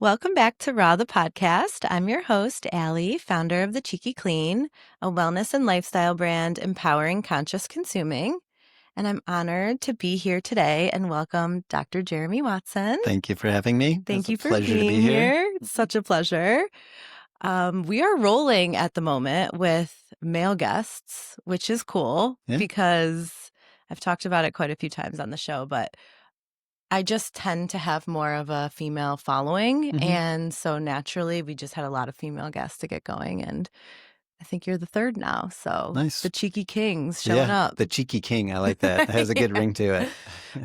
Welcome back to Raw the podcast. I'm your host, Allie, founder of The Cheeky Clean, a wellness and lifestyle brand empowering conscious consuming. And I'm honored to be here today and welcome Dr. Jeremy Watson. Thank you for having me. Thank you for pleasure being to be here. It's such a pleasure. We are rolling at the moment with male guests, which is cool because I've talked about it quite a few times on the show, but I just tend to have more of a female following. And so naturally, we just had a lot of female guests to get going. And I think you're the third now. So nice. The Cheeky King's showing up. The Cheeky King. I like that. It has a good ring to it.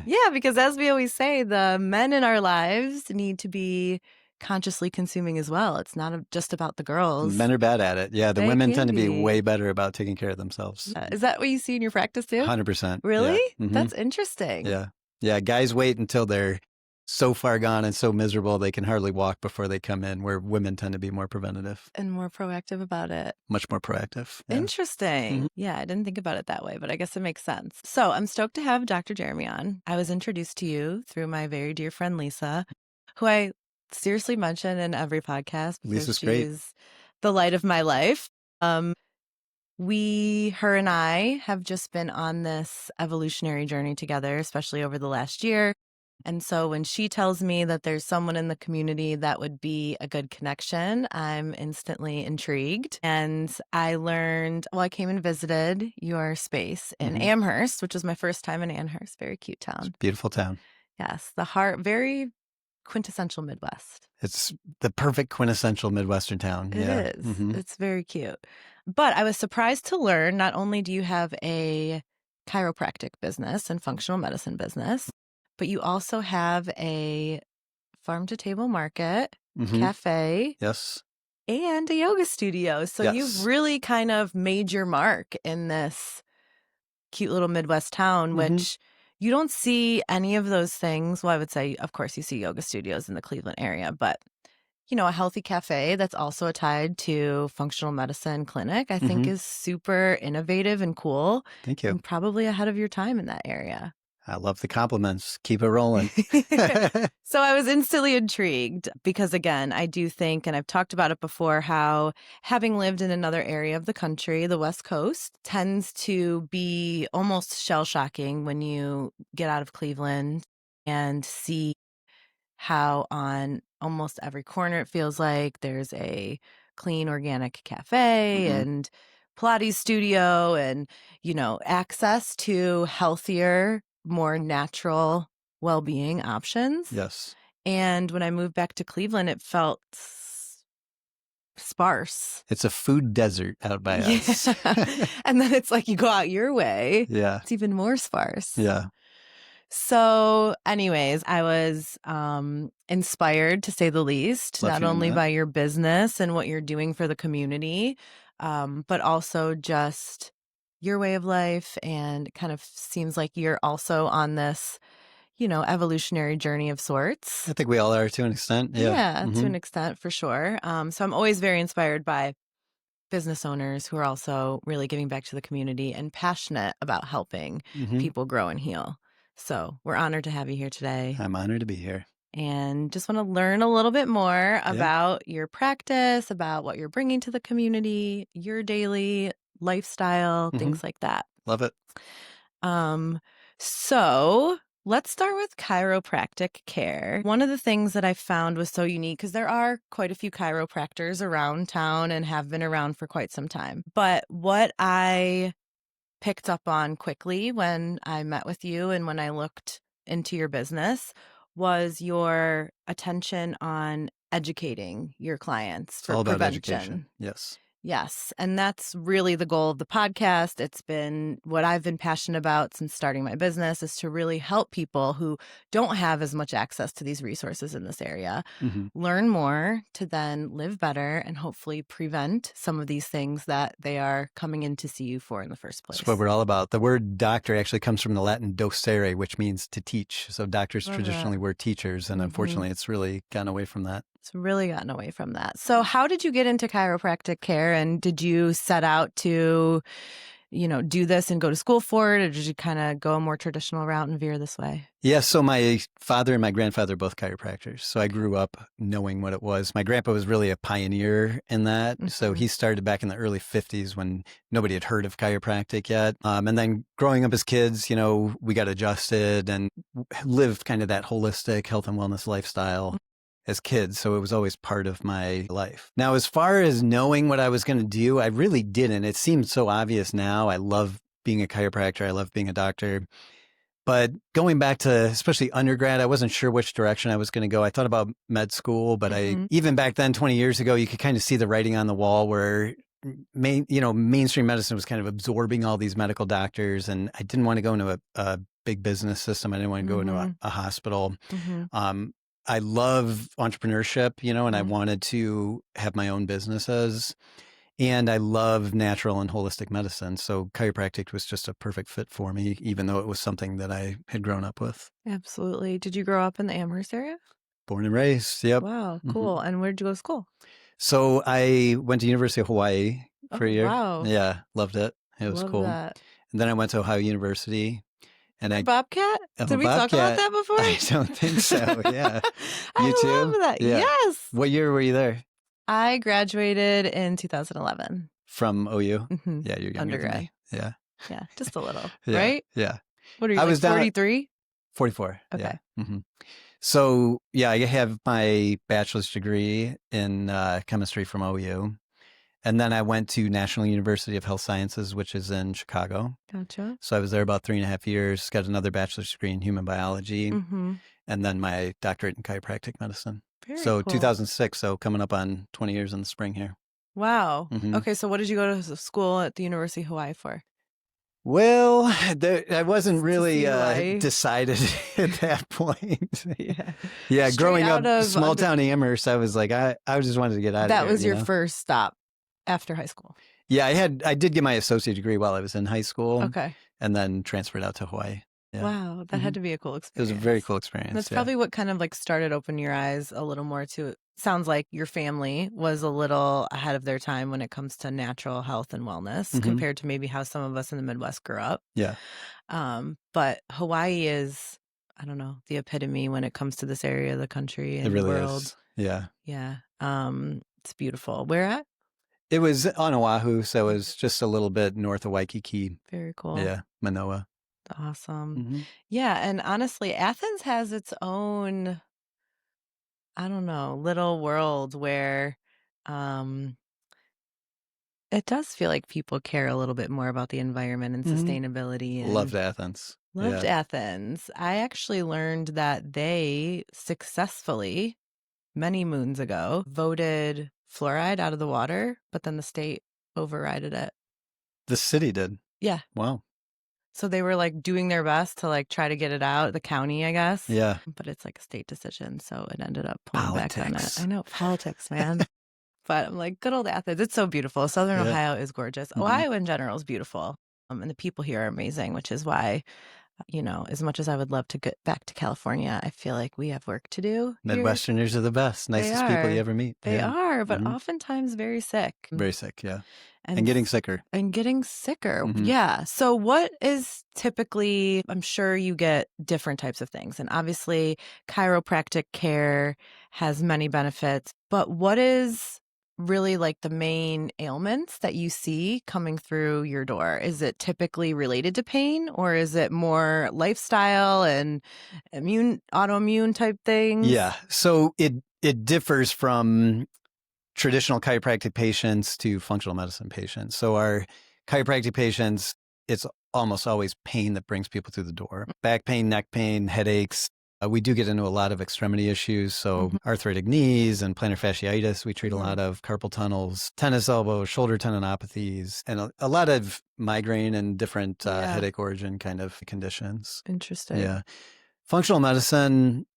Yeah, because as we always say, the men in our lives need to be consciously consuming as well. It's not just about the girls. Men are bad at it. Yeah, the women tend to be way better about taking care of themselves. Is that what you see in your practice too? 100%. Really? Yeah. That's interesting. Yeah. Yeah, guys wait until they're so far gone and so miserable they can hardly walk before they come in, where women tend to be more preventative. And more proactive about it. Much more proactive. Yeah. Interesting. Yeah, I didn't think about it that way, but I guess it makes sense. So I'm stoked to have Dr. Jeremy on. I was introduced to you through my very dear friend, Lisa, who I seriously mention in every podcast. Lisa's great. She's the light of my life. Her and I have just been on this evolutionary journey together, especially over the last year. And so when she tells me that there's someone in the community that would be a good connection, I'm instantly intrigued. And I came and visited your space in Amherst, which was my first time in Amherst. Very cute town. Beautiful town. Yes. Very quintessential Midwest. It's the perfect quintessential Midwestern town. It is. It's very cute. But I was surprised to learn not only do you have a chiropractic business and functional medicine business, but you also have a farm-to-table market, cafe, and a yoga studio. So you've really kind of made your mark in this cute little Midwest town, which you don't see any of those things. Well, I would say, of course, you see yoga studios in the Cleveland area, but a healthy cafe that's also tied to functional medicine clinic, I think is super innovative and cool. Thank you. And probably ahead of your time in that area. I love the compliments. Keep it rolling. So I was instantly intrigued because, again, I do think, and I've talked about it before, how having lived in another area of the country, the West Coast, tends to be almost shell-shocking when you get out of Cleveland and see how on almost every corner it feels like there's a clean organic cafe and Pilates studio and, access to healthier, more natural well-being options. Yes. And when I moved back to Cleveland, it felt sparse. It's a food desert out by us. And then it's like you go out your way. Yeah. It's even more sparse. Yeah. So anyways, I was inspired, to say the least, not only by your business and what you're doing for the community, but also just your way of life. And it kind of seems like you're also on this, evolutionary journey of sorts. I think we all are to an extent. Yeah, to an extent, for sure. So I'm always very inspired by business owners who are also really giving back to the community and passionate about helping people grow and heal. So we're honored to have you here today. I'm honored to be here. And just want to learn a little bit more about your practice, about what you're bringing to the community, your daily lifestyle, things like that. Love it. So let's start with chiropractic care. One of the things that I found was so unique, because there are quite a few chiropractors around town and have been around for quite some time. But what I picked up on quickly when I met with you and when I looked into your business was your attention on educating your clients for prevention. About education. Yes. And that's really the goal of the podcast. It's been what I've been passionate about since starting my business, is to really help people who don't have as much access to these resources in this area learn more to then live better and hopefully prevent some of these things that they are coming in to see you for in the first place. That's what we're all about. The word doctor actually comes from the Latin docere, which means to teach. So doctors traditionally were teachers, and unfortunately it's really gotten away from that. It's really gotten away from that. So how did you get into chiropractic care, and did you set out to do this and go to school for it, or did you kind of go a more traditional route and veer this way? Yeah, so my father and my grandfather are both chiropractors. So I grew up knowing what it was. My grandpa was really a pioneer in that. So he started back in the early 50s when nobody had heard of chiropractic yet. And then growing up as kids, we got adjusted and lived kind of that holistic health and wellness lifestyle as kids. So it was always part of my life. Now, as far as knowing what I was going to do, I really didn't. It seems so obvious now. I love being a chiropractor. I love being a doctor. But going back to especially undergrad, I wasn't sure which direction I was going to go. I thought about med school, but even back then, 20 years ago, you could kind of see the writing on the wall where mainstream medicine was kind of absorbing all these medical doctors. And I didn't want to go into a big business system. I didn't want to go into a hospital. I love entrepreneurship, and I wanted to have my own businesses. And I love natural and holistic medicine. So chiropractic was just a perfect fit for me, even though it was something that I had grown up with. Absolutely. Did you grow up in the Amherst area? Born and raised. Yep. Wow, cool. And where did you go to school? So I went to University of Hawaii for a year. Wow. Yeah, loved it. It was cool. That. And then I went to Ohio University. And Bobcat? Did we talk about that before? I don't think so. Yeah. I You too? love that. Yeah. Yes. What year were you there? I graduated in 2011. From OU? Mm-hmm. Yeah, you're younger than me. Yeah. Yeah, just a little, yeah. right? Yeah. What are you, I was 43? 44. Okay. Yeah. So, yeah, I have my bachelor's degree in chemistry from OU. And then I went to National University of Health Sciences, which is in Chicago. Gotcha. So I was there about 3.5 years, got another bachelor's degree in human biology, and then my doctorate in chiropractic medicine. Very so cool. 2006, so coming up on 20 years in the spring here. Wow. Okay, so what did you go to school at the University of Hawaii for? Well, I wasn't really decided at that point. Yeah, Straight growing up small town Amherst, I was like, I just wanted to get out of there. That was your first stop after high school? Yeah, I did get my associate degree while I was in high school. Okay. And then transferred out to Hawaii. Yeah. Wow, that had to be a cool experience. It was a very cool experience. That's probably what kind of started opening your eyes a little more to it. Sounds like your family was a little ahead of their time when it comes to natural health and wellness compared to maybe how some of us in the Midwest grew up. Yeah. But Hawaii is, I don't know, the epitome when it comes to this area of the country and it really the world. Is. Yeah. Yeah. It's beautiful. Where at? It was on Oahu, so it was just a little bit north of Waikiki. Very cool. Yeah, Manoa. Awesome. Yeah, and honestly, Athens has its own, I don't know, little world where it does feel like people care a little bit more about the environment and sustainability. And loved Athens. Loved Athens. I actually learned that they successfully, many moons ago, voted fluoride out of the water, but then the state overrided it. The city did? Yeah. Wow. So they were doing their best to try to get it out, the county, I guess. Yeah. But it's a state decision. So it ended up pulling back on it. Politics. I know, politics, man. But I'm good old Athens. It's so beautiful. Southern Ohio is gorgeous. Ohio in general is beautiful. And the people here are amazing, which is why, as much as I would love to get back to California, I feel like we have work to do. Midwesterners are the best. Nicest people you ever meet. They are, but oftentimes very sick. Very sick, yeah. And getting sicker. Yeah. So what is typically, I'm sure you get different types of things. And obviously, chiropractic care has many benefits. But what is really the main ailments that you see coming through your door? Is it typically related to pain, or is it more lifestyle and autoimmune type things? Yeah. So it differs from traditional chiropractic patients to functional medicine patients. So our chiropractic patients, it's almost always pain that brings people through the door. Back pain, neck pain, headaches. We do get into a lot of extremity issues. So arthritic knees and plantar fasciitis, we treat a lot of carpal tunnels, tennis elbow, shoulder tendinopathies, and a lot of migraine and different headache origin kind of conditions. Interesting. Yeah. Functional medicine,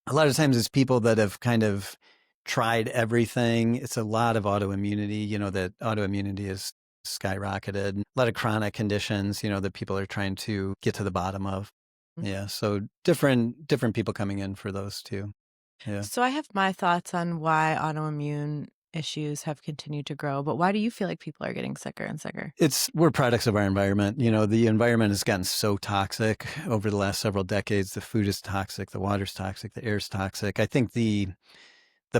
a lot of times it's people that have kind of tried everything. It's a lot of autoimmunity, that autoimmunity is skyrocketed. A lot of chronic conditions, that people are trying to get to the bottom of. Yeah. So different people coming in for those too. Yeah. So I have my thoughts on why autoimmune issues have continued to grow. But why do you feel like people are getting sicker and sicker? We're products of our environment. The environment has gotten so toxic over the last several decades. The food is toxic, the water's toxic, the air's toxic. I think the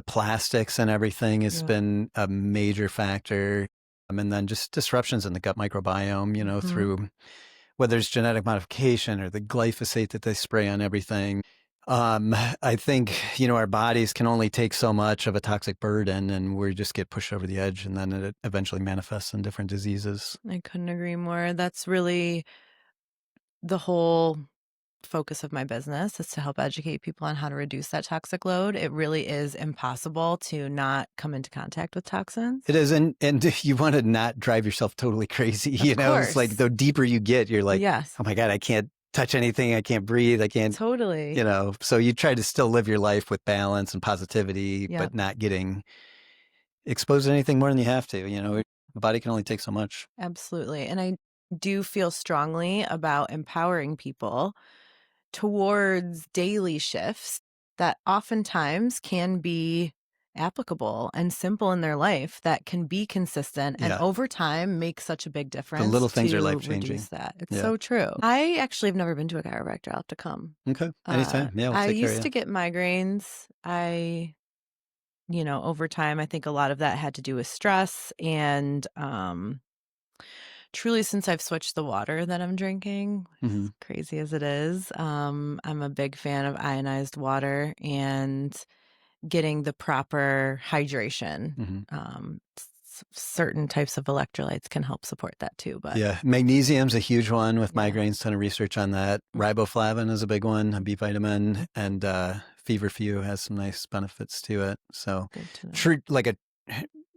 plastics and everything has been a major factor. And then just disruptions in the gut microbiome, through whether it's genetic modification or the glyphosate that they spray on everything. I think, our bodies can only take so much of a toxic burden, and we just get pushed over the edge, and then it eventually manifests in different diseases. I couldn't agree more. That's really the whole focus of my business, is to help educate people on how to reduce that toxic load. It really is impossible to not come into contact with toxins. It is. And you want to not drive yourself totally crazy. It's like the deeper you get, you're like, yes. Oh my God, I can't touch anything. I can't breathe. I can't. Totally. So you try to still live your life with balance and positivity, but not getting exposed to anything more than you have to. The body can only take so much. Absolutely. And I do feel strongly about empowering people towards daily shifts that oftentimes can be applicable and simple in their life, that can be consistent and over time make such a big difference. The little things are to life-changing. reduce that. It's so true. I actually have never been to a chiropractor. I'll have to come. Okay. Anytime. Yeah, we'll I take care of used you. to get migraines. Over time, I think a lot of that had to do with stress, and truly, since I've switched the water that I'm drinking, as crazy as it is, I'm a big fan of ionized water and getting the proper hydration. Certain types of electrolytes can help support that too. But yeah, magnesium's a huge one with migraines. Ton of research on that. Riboflavin is a big one, a B vitamin, and feverfew has some nice benefits to it. So,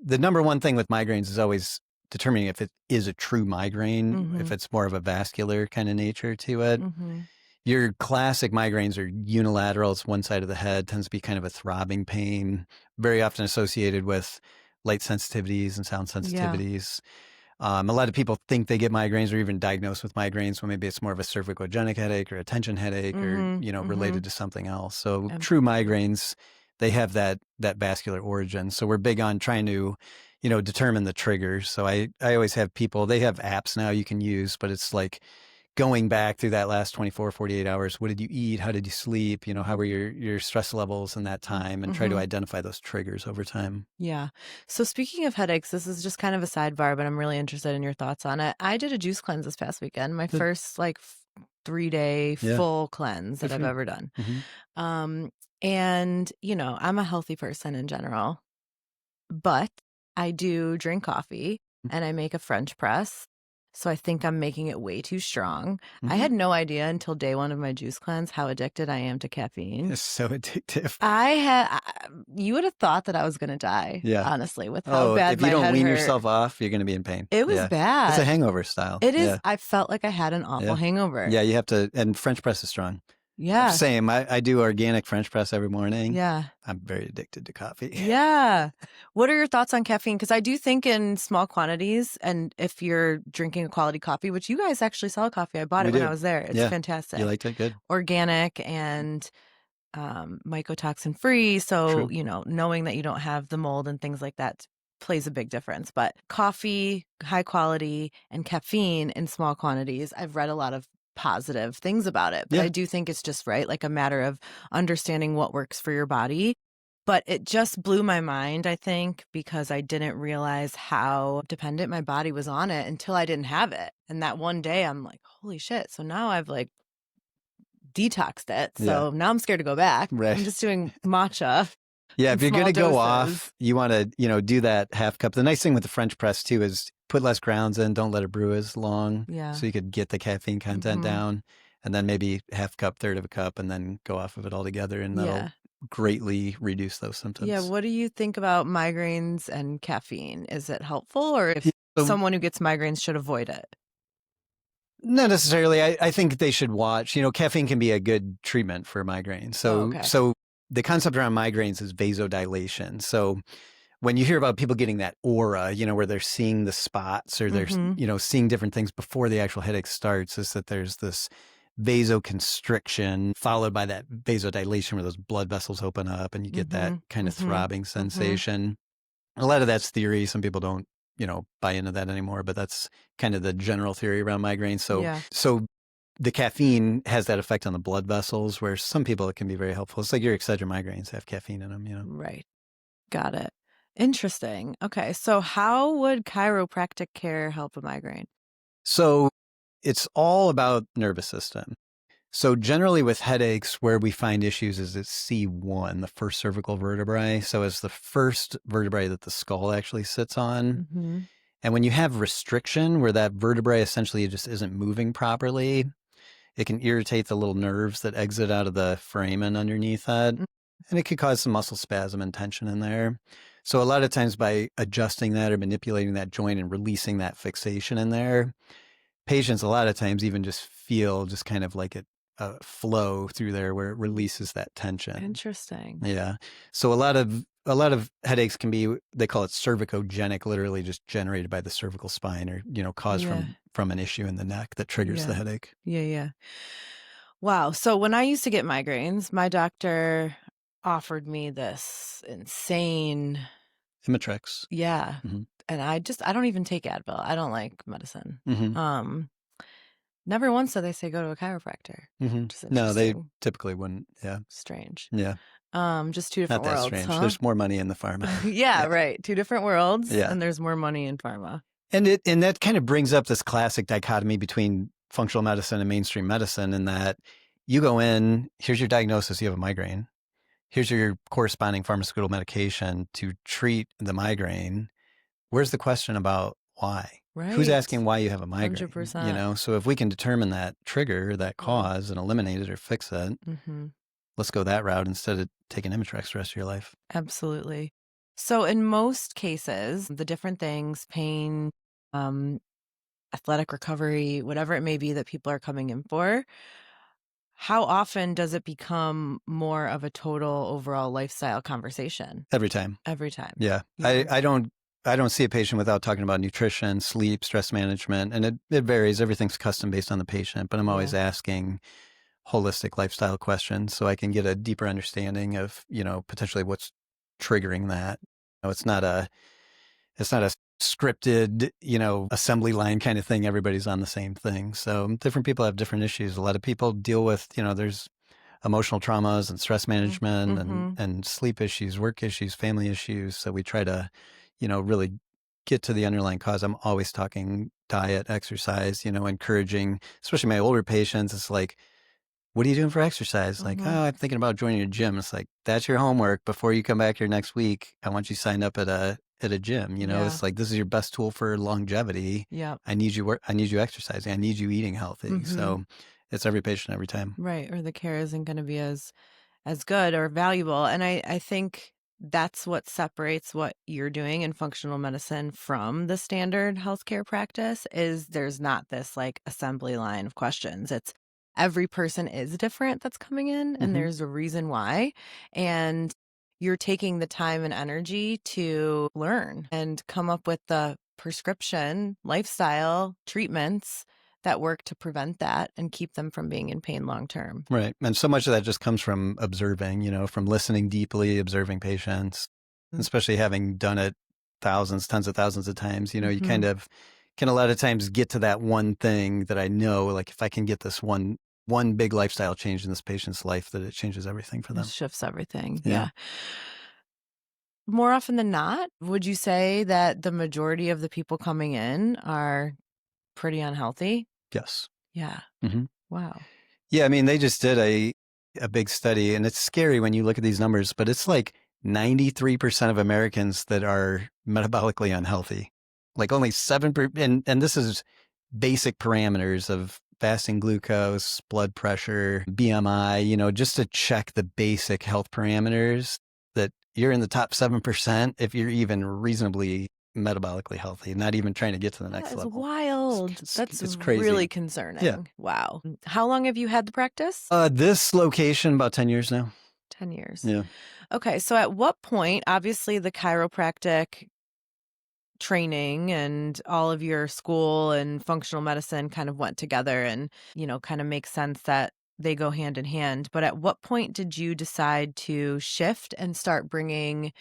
the number one thing with migraines is always determining if it is a true migraine, if it's more of a vascular kind of nature to it. Your classic migraines are unilateral. It's one side of the head, tends to be kind of a throbbing pain, very often associated with light sensitivities and sound sensitivities. A lot of people think they get migraines or even diagnosed with migraines when maybe it's more of a cervicogenic headache or a tension headache or, related to something else. So true migraines, they have that vascular origin. So we're big on trying to, determine the triggers. So I always have people, they have apps now you can use, but it's like going back through that last 24, 48 hours. What did you eat? How did you sleep? How were your stress levels in that time, and try to identify those triggers over time. Yeah. So speaking of headaches, this is just kind of a sidebar, but I'm really interested in your thoughts on it. I did a juice cleanse this past weekend, my first 3-day full cleanse that I've ever done. And, I'm a healthy person in general, but I do drink coffee and I make a French press. So I think I'm making it way too strong. I had no idea until day one of my juice cleanse how addicted I am to caffeine. It's so addictive. You would have thought that I was going to die, honestly, with how bad my head hurt. If you don't wean yourself off, you're going to be in pain. It was bad. It's a hangover style. It is. I felt like I had an awful hangover. Yeah, you have to, and French press is strong. Yeah. Same. I do organic French press every morning. Yeah. I'm very addicted to coffee. Yeah. What are your thoughts on caffeine? Because I do think in small quantities, and if you're drinking a quality coffee, which you guys actually sell coffee. I bought it when I was there. It's fantastic. You liked it? Good. Organic and mycotoxin free. So, True. knowing that you don't have the mold and things like that plays a big difference. But coffee, high quality, and caffeine in small quantities, I've read a lot of positive things about it. But I do think it's just a matter of understanding what works for your body. But it just blew my mind, I think, because I didn't realize how dependent my body was on it until I didn't have it. And that one day I'm like, holy shit. So now I've detoxed it. So now I'm scared to go back. Right. I'm just doing matcha. Yeah, if you're going to go off, you want to, do that half cup. The nice thing with the French press too is put less grounds in. Don't let it brew as long. Yeah. So you could get the caffeine content down, and then maybe half cup, third of a cup, and then go off of it altogether, and that'll greatly reduce those symptoms. Yeah. What do you think about migraines and caffeine? Is it helpful, or if someone who gets migraines should avoid it? Not necessarily. I think they should watch. Caffeine can be a good treatment for migraines. So the concept around migraines is vasodilation. So when you hear about people getting that aura, where they're seeing the spots or they're, seeing different things before the actual headache starts, is that there's this vasoconstriction followed by that vasodilation where those blood vessels open up and you get that kind of throbbing sensation. A lot of that's theory. Some people don't, buy into that anymore, but that's kind of the general theory around migraines. Yeah. So the caffeine has that effect on the blood vessels, where some people it can be very helpful. It's like your Excedrin migraines have caffeine in them. Right. Got it. Interesting. Okay. So how would chiropractic care help a migraine? So it's all about nervous system. So generally with headaches, where we find issues is at C1, the first cervical vertebrae. So it's the first vertebrae that the skull actually sits on. Mm-hmm. And when you have restriction, where that vertebrae essentially just isn't moving properly, it can irritate the little nerves that exit out of the foramen underneath it. And it could cause some muscle spasm and tension in there. So a lot of times by adjusting that or manipulating that joint and releasing that fixation in there, patients a lot of times even just feel just kind of like a flow through there where it releases that tension. Interesting. Yeah. So a lot of headaches can be, they call it cervicogenic, literally just generated by the cervical spine, or caused Yeah. from an issue in the neck that triggers the Yeah. headache. Yeah. Wow. So when I used to get migraines, my doctor offered me this insane, Imitrex. yeah. Hmm. And I don't even take Advil. I don't like medicine. Hmm. Um, Never once did they say go to a chiropractor. Hmm. Which is No, they interesting. typically wouldn't. Yeah. Strange. Yeah. Just two Not different that worlds, strange. huh? There's more money in the pharma. Yeah, Yeah. right. Two different worlds, Yeah. and there's more money in pharma. And that kind of brings up this classic dichotomy between functional medicine and mainstream medicine, in that you go in, here's your diagnosis, you have a migraine. Here's your corresponding pharmaceutical medication to treat the migraine. Where's the question about why? Who's Right. asking why you have a migraine? 100%. So if we can determine that trigger, that cause, and eliminate it or fix it, Mm-hmm. let's go that route instead of taking Imitrex the rest of your life. Absolutely. So in most cases, the different things, pain, um, athletic recovery, whatever it may be that people are coming in for, how often does it become more of a total overall lifestyle conversation? Every time. Every time. Yeah. Yeah. I don't see a patient without talking about nutrition, sleep, stress management, and it varies. Everything's custom based on the patient, but I'm always Yeah. asking holistic lifestyle questions so I can get a deeper understanding of, potentially what's triggering that. It's not a scripted, assembly line kind of thing. Everybody's on the same thing. So different people have different issues. A lot of people deal with, there's emotional traumas and stress management and, Mm-hmm. and sleep issues, work issues, family issues. So we try to, really get to the underlying cause. I'm always talking diet, exercise, encouraging, especially my older patients. It's like, what are you doing for exercise? Like, Mm-hmm. oh, I'm thinking about joining a gym. It's like, that's your homework. Before you come back here next week, I want you signed up at a gym. Yeah. It's like, this is your best tool for longevity. Yeah. I need you exercising. I need you eating healthy. Mm-hmm. So it's every patient every time. Right. Or the care isn't going to be as good or valuable. And I think that's what separates what you're doing in functional medicine from the standard healthcare practice is there's not this like assembly line of questions. It's every person is different that's coming in and Mm-hmm. there's a reason why. And you're taking the time and energy to learn and come up with the prescription lifestyle treatments that work to prevent that and keep them from being in pain long term. Right. And so much of that just comes from observing, from listening deeply, observing patients, especially having done it thousands, tens of thousands of times. You kind of can a lot of times get to that one thing that I know, like if I can get this one big lifestyle change in this patient's life, that it changes everything for It them. shifts everything. Yeah. Yeah. More often than not, would you say that the majority of the people coming in are pretty unhealthy? Yes. Yeah. Mm-hmm. Wow. Yeah, I mean, they just did a big study, and it's scary when you look at these numbers, but it's like 93% of Americans that are metabolically unhealthy. Like only 7%, and this is basic parameters of fasting glucose, blood pressure, BMI, just to check the basic health parameters, that you're in the top 7% if you're even reasonably metabolically healthy, not even trying to get to the next That is level. wild. That's It's crazy. really Yeah. concerning. Wow. How long have you had the practice? This location, about 10 years now. 10 years. Yeah. Okay. So at what point, obviously the chiropractic training and all of your school and functional medicine kind of went together and, kind of makes sense that they go hand in hand. But at what point did you decide to shift and start bringing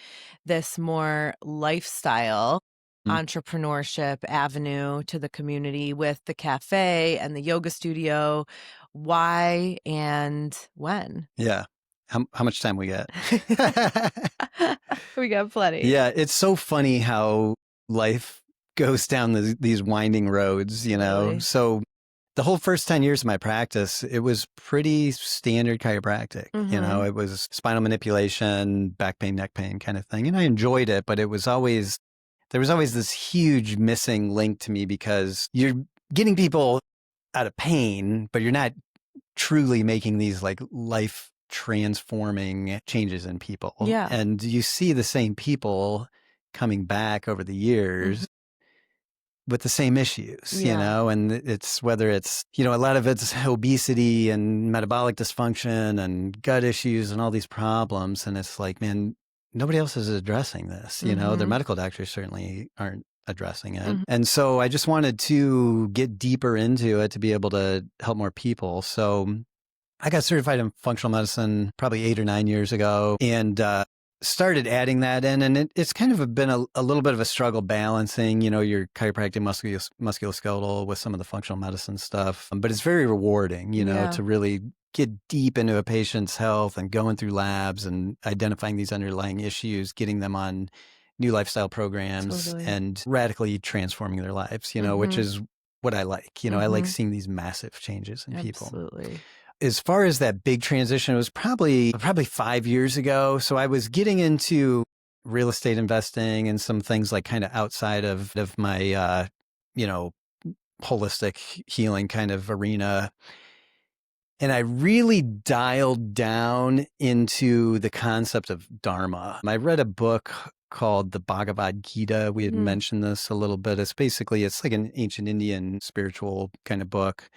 this more lifestyle Mm. entrepreneurship avenue to the community with the cafe and the yoga studio? Why and when? Yeah. How much time we got? We got plenty. Yeah, it's so funny how life goes down these winding roads, you know? Totally. So the whole first 10 years of my practice, it was pretty standard chiropractic. You know, it was spinal manipulation, back pain, neck pain kind of thing. And I enjoyed it, but there was always this huge missing link to me because you're getting people out of pain, but you're not truly making these like life transforming changes in people. Yeah. And you see the same people coming back over the years with the same issues, you know, and it's whether it's, you know, a lot of it's obesity and metabolic dysfunction and gut issues and all these problems. And it's like, man, nobody else is addressing this, you know, their medical doctors certainly aren't addressing it. And so I just wanted to get deeper into it to be able to help more people. So I got certified in functional medicine probably 8 or 9 years ago and started adding that in. And it's kind of been a little bit of a struggle balancing, you know, your chiropractic musculoskeletal with some of the functional medicine stuff. But it's very rewarding, you know, to really get deep into a patient's health and going through labs and identifying these underlying issues, getting them on new lifestyle programs and radically transforming their lives, you know, which is what I like. You know, I like seeing these massive changes in people. Absolutely. As far as that big transition, it was probably 5 years ago. So I was getting into real estate investing and some things like kind of outside of my, you know, holistic healing kind of arena. And I really dialed down into the concept of Dharma. I read a book called the Bhagavad Gita. We had mentioned this a little bit. It's like an ancient Indian spiritual kind of book.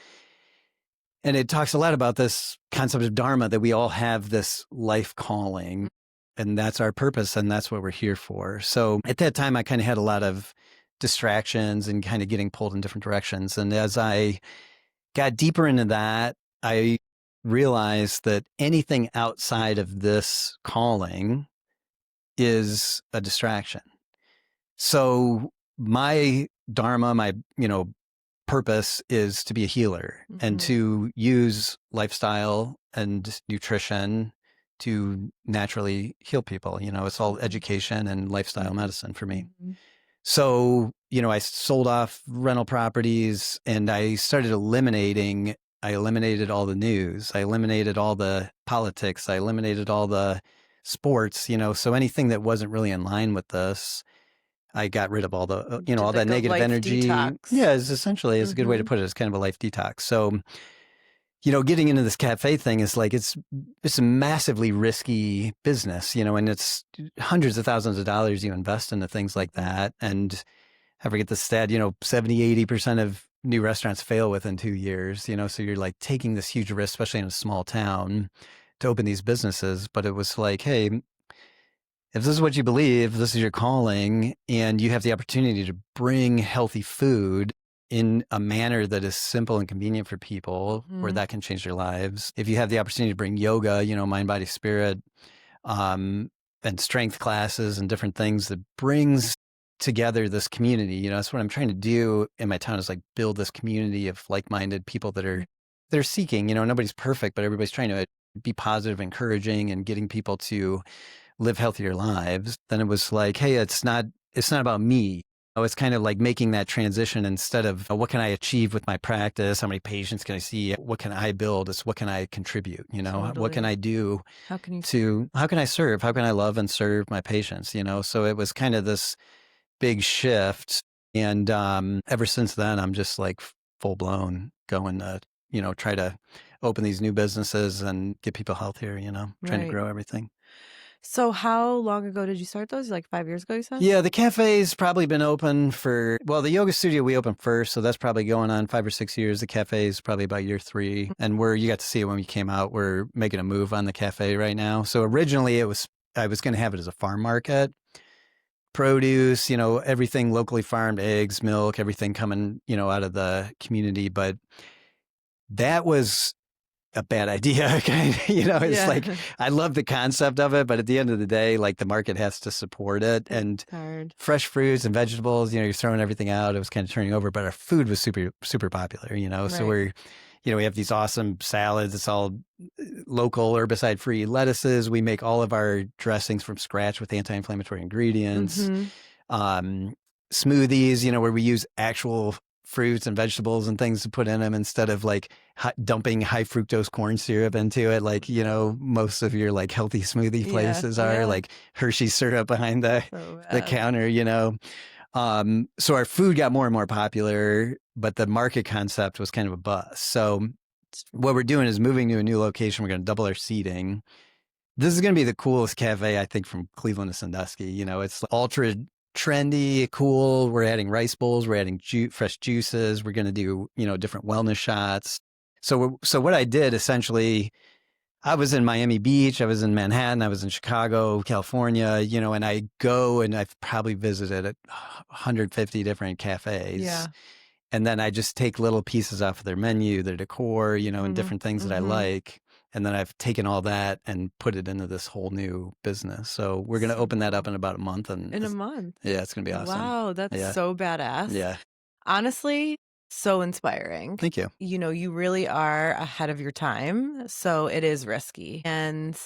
And it talks a lot about this concept of Dharma, that we all have this life calling and that's our purpose and that's what we're here for. So at that time, I kind of had a lot of distractions and kind of getting pulled in different directions. And as I got deeper into that, I realized that anything outside of this calling is a distraction. So my Dharma, my, you know, purpose is to be a healer and to use lifestyle and nutrition to naturally heal people. You know, it's all education and lifestyle medicine for me. So, you know, I sold off rental properties and I eliminated all the news. I eliminated all the politics. I eliminated all the sports, you know, so anything that wasn't really in line with this, I got rid of all the, you know, all that negative energy. Detox. Yeah, it's a good way to put it. It's kind of a life detox. So, you know, getting into this cafe thing is like, it's a massively risky business, you know, and it's hundreds of thousands of dollars you invest into things like that. And I forget the stat, you know, 70-80% of new restaurants fail within 2 years, you know, so you're like taking this huge risk, especially in a small town, to open these businesses. But it was like, hey, if this is what you believe, this is your calling, and you have the opportunity to bring healthy food in a manner that is simple and convenient for people, where that can change their lives. If you have the opportunity to bring yoga, you know, mind, body, spirit, and strength classes and different things that brings together this community, you know, that's what I'm trying to do in my town, is like build this community of like-minded people that are seeking, you know, nobody's perfect, but everybody's trying to be positive, encouraging, and getting people to live healthier lives. Then it was like, hey, it's not about me. Oh, it's kind of like making that transition instead of what can I achieve with my practice? How many patients can I see? What can I build? It's what can I contribute? You know, what can I do how can I serve? How can I love and serve my patients? You know, so it was kind of this big shift. And ever since then, I'm just like full blown going to, you know, try to open these new businesses and get people healthier, you know, trying to grow everything. So how long ago did you start those? Like 5 years ago, you said? Yeah, the cafe's probably been open the yoga studio we opened first, so that's probably going on 5 or 6 years. The cafe's probably about year 3. And you got to see it when we came out. We're making a move on the cafe right now. So originally I was going to have it as a farm market. Produce, you know, everything locally farmed, eggs, milk, everything coming, you know, out of the community. But that was a bad idea. It's like, Yeah. I love the concept of it, but at the end of the day, like the market has to support it. It's And hard. fresh fruits and vegetables, you're throwing everything out. It was kind of turning over, but our food was super, super popular, So Right. we have these awesome salads. It's all local herbicide free lettuces. We make all of our dressings from scratch with anti-inflammatory ingredients. Mm-hmm. Smoothies, where we use actual fruits and vegetables and things to put in them instead of like dumping high fructose corn syrup into it. Like, most of your like healthy smoothie Yeah. places are Yeah. like Hershey syrup behind the So bad. counter. So our food got more and more popular, but the market concept was kind of a bust. So what we're doing is moving to a new location. We're going to double our seating. This is going to be the coolest cafe, I think, from Cleveland to Sandusky. It's ultra trendy, cool. We're adding rice bowls. We're adding fresh juices. We're going to do, different wellness shots. So what I did essentially, I was in Miami Beach, I was in Manhattan, I was in Chicago, California, and I go and I've probably visited 150 different cafes. Yeah. And then I just take little pieces off of their menu, their decor, and Mm-hmm. different things that I Mm-hmm. like. And then I've taken all that and put it into this whole new business. So we're going to So open that up cool. in about a month. And In a month. yeah, it's going to be awesome. Wow, that's Yeah. so badass. Yeah. Honestly, so inspiring. Thank you. You really are ahead of your time, so it is risky. And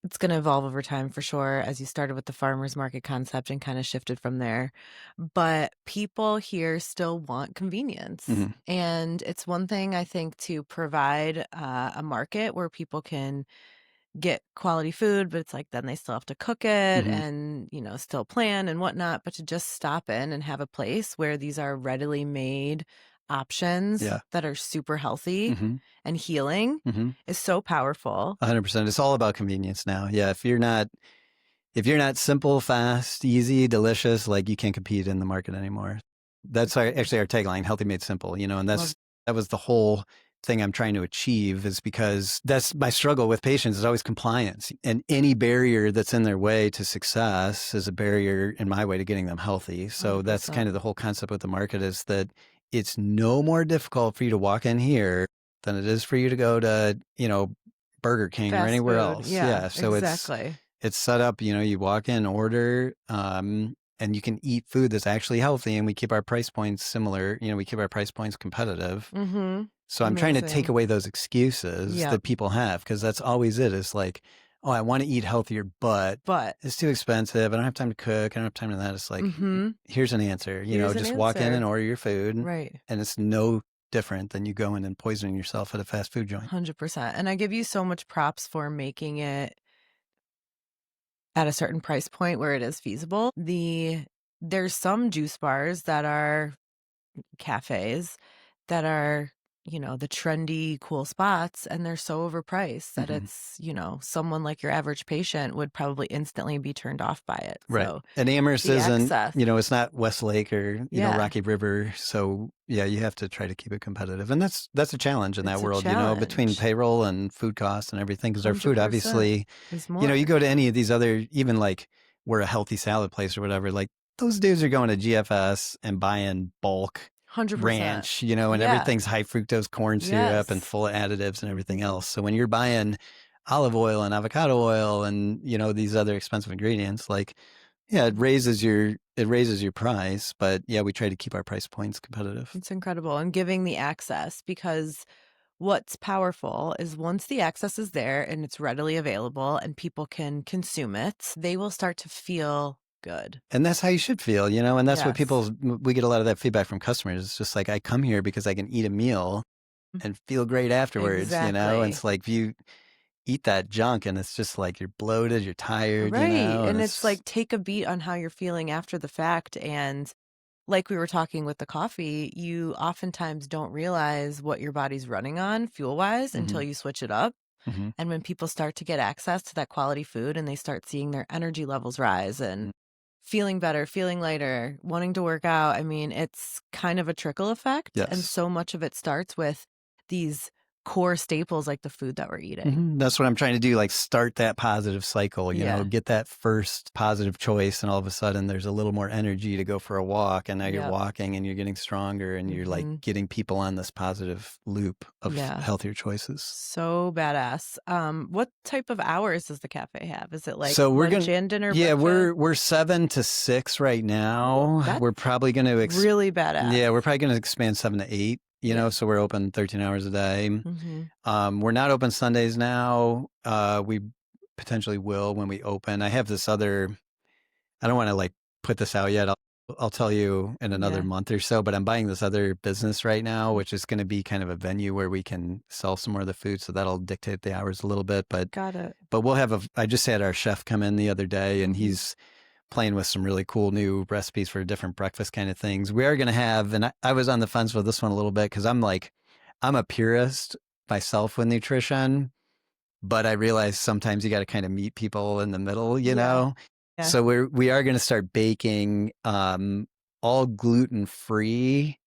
it's going to evolve over time for sure, as you started with the farmers market concept and kind of shifted from there. But people here still want convenience. Mhm. And it's one thing, I think, to provide a market where people can get quality food, but it's like then they still have to cook it Mhm. and, still plan and whatnot. But to just stop in and have a place where these are readily made options Yeah. that are super healthy Mhm. and healing Mhm. is so powerful. 100%. It's all about convenience now. Yeah. If you're not simple, fast, easy, delicious, like you can't compete in the market anymore. That's actually our tagline, healthy made simple, and Love. that was the whole thing I'm trying to achieve, is because that's my struggle with patients is always compliance, and any barrier that's in their way to success is a barrier in my way to getting them healthy. So that's 100%. kind of the whole concept with the market, is that it's no more difficult for you to walk in here than it is for you to go to, Burger King or Fast anywhere food. else. Yeah, Yeah. So exactly. it's set up, you walk in, order, and you can eat food that's actually healthy, and we keep our price points similar. We keep our price points competitive. Mm-hmm. So I'm trying to take Amazing. away those excuses Yep. that people have, because that's always it. Is like, oh, I want to eat healthier, but But it's too expensive. I don't have time to cook. I don't have time to that. It's like, mm-hmm. here's an answer. Here's an Just walk in and answer. order your food, Right. and it's no different than you going and poisoning yourself at a fast food joint. 100%. And I give you so much props for making it at a certain price point where it is feasible. There's some juice bars that are cafes that are, the trendy, cool spots, and they're so overpriced that Mhm. it's, someone like your average patient would probably instantly be turned off by it. Right. So And Amherst the isn't, access. it's not Westlake or, Yeah, Rocky River. So yeah, you have to try to keep it competitive. And that's a challenge in that it's a world, between challenge. payroll and food costs and everything. Because our food, 100% obviously, is you more. go to any of these other, even like we're a healthy salad place or whatever, like those dudes are going to GFS and buying bulk 100%. ranch, and Yeah. everything's high fructose corn syrup and Yes. full of additives and everything else. So when you're buying olive oil and avocado oil and, these other expensive ingredients, like, yeah, it raises your price, but yeah, we try to keep our price points competitive. It's incredible. And giving the access, because what's powerful is once the access is there and it's readily available and people can consume it, they will start to feel good. And that's how you should feel, and that's what Yes. we get a lot of that feedback from customers. It's just like, I come here because I can eat a meal and feel great afterwards, and Exactly. it's like, if you eat that junk and it's just like you're bloated, you're tired, Right. and And it's it's, like take a beat on how you're feeling after the fact. And like we were talking with the coffee, you oftentimes don't realize what your body's running on fuel wise until mhm, you switch it up. mhm, And when people start to get access to that quality food and they start seeing their energy levels rise and mm, feeling better, feeling lighter, wanting to work out, I mean, it's kind of a trickle effect. And yes. so much of it starts with these core staples like the food that we're eating. That's what I'm trying to do. Like start that positive cycle, you know, get that first positive choice. And all of a sudden there's a little more energy to go for a walk. And now you're walking and you're getting stronger and you're like getting people on this positive loop of healthier choices. So badass. What type of hours does the cafe have? Is it like so we're lunch gonna, and dinner? Yeah, breakfast? we're 7 to 6 right now. We're probably going to really badass. Yeah, we're probably going to expand 7 to 8. You know, so we're open 13 hours a day. We're not open Sundays now. We potentially will when we open. I have this other, I don't want to like put this out yet. I'll tell you in another month or so, but I'm buying this other business right now, which is going to be kind of a venue where we can sell some more of the food. So that'll dictate the hours a little bit, but got it. But we'll have I just had our chef come in the other day and he's playing with some really cool new recipes for different breakfast kind of things. We are going to have, and I was on the fence with this one a little bit because I'm a purist myself with nutrition, but I realize sometimes you got to kind of meet people in the middle, you know? Yeah. So we are going to start baking all gluten-free,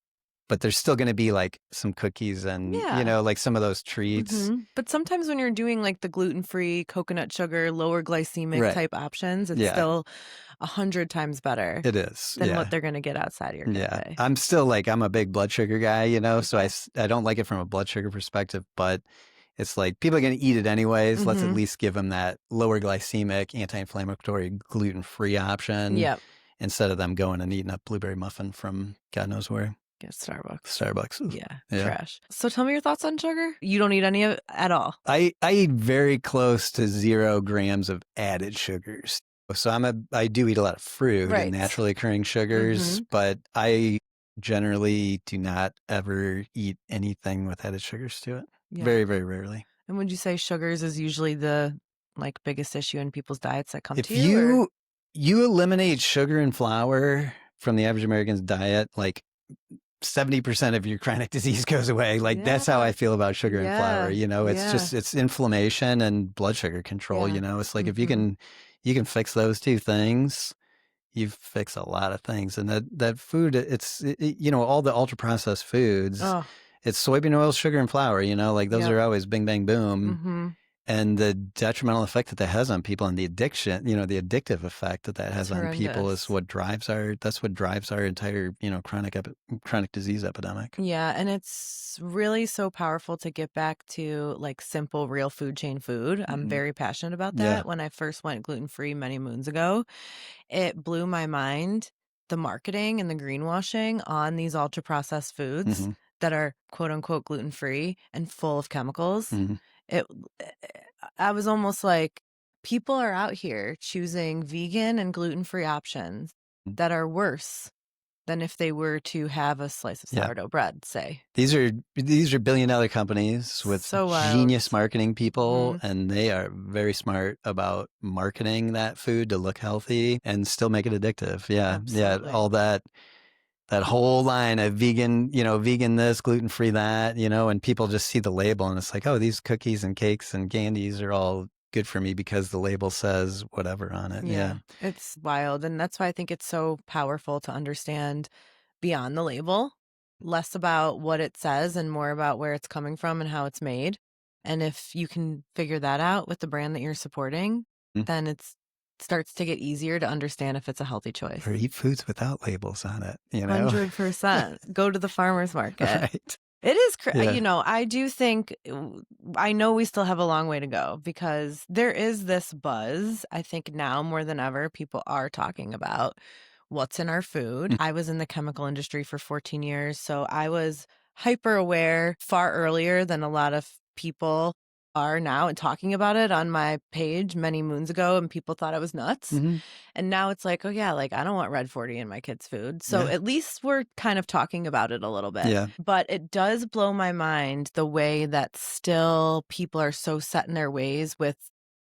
but there's still going to be like some cookies and, you know, like some of those treats. But sometimes when you're doing like the gluten-free, coconut sugar, lower glycemic type options, it's still 100 times better. It is. Than what they're going to get outside of your cafe. I'm still like, I'm a big blood sugar guy, you know, so I don't like it from a blood sugar perspective, but it's like people are going to eat it anyways. Let's at least give them that lower glycemic, anti-inflammatory, gluten-free option instead of them going and eating a blueberry muffin from God knows where. Get Starbucks. Starbucks. Yeah, trash. So tell me your thoughts on sugar. You don't eat any of it at all. I eat very close to 0 grams of added sugars. So I do eat a lot of fruit and naturally occurring sugars, but I generally do not ever eat anything with added sugars to it. Very, very rarely. And would you say sugars is usually the like biggest issue in people's diets that come if to you? If you eliminate sugar and flour from the average American's diet, like 70% of your chronic disease goes away. Like that's how I feel about sugar and flour. You know, it's just, it's inflammation and blood sugar control, you know, it's like if you can fix those two things, you fix a lot of things. And that food, you know, all the ultra processed foods, it's soybean oil, sugar and flour, you know, like those are always bing, bang, boom. And the detrimental effect that has on people and the addiction, you know, the addictive effect that has on people is what drives our entire, you know, chronic disease epidemic. Yeah. And it's really so powerful to get back to like simple, real food chain food. I'm very passionate about that. Yeah. When I first went gluten-free many moons ago, it blew my mind, the marketing and the greenwashing on these ultra processed foods that are quote unquote gluten-free and full of chemicals. I was almost like, people are out here choosing vegan and gluten-free options that are worse than if they were to have a slice of sourdough bread, say. These are billion-dollar companies with genius marketing people, and they are very smart about marketing that food to look healthy and still make it addictive. Yeah. Absolutely. Yeah. All that whole line of vegan, you know, vegan this, gluten-free that, you know, and people just see the label and it's like, oh, these cookies and cakes and candies are all good for me because the label says whatever on it. Yeah. It's wild. And that's why I think it's so powerful to understand beyond the label, less about what it says and more about where it's coming from and how it's made. And if you can figure that out with the brand that you're supporting, then it's starts to get easier to understand if it's a healthy choice. Or eat foods without labels on it, you know? 100%. Go to the farmer's market. Right. It is, you know, I do think, I know we still have a long way to go because there is this buzz. I think now more than ever, people are talking about what's in our food. I was in the chemical industry for 14 years, so I was hyper aware far earlier than a lot of people are now and talking about it on my page many moons ago, and people thought I was nuts. And now it's like, oh yeah, like I don't want Red 40 in my kids' food. So at least we're kind of talking about it a little bit. Yeah. But it does blow my mind the way that still people are so set in their ways with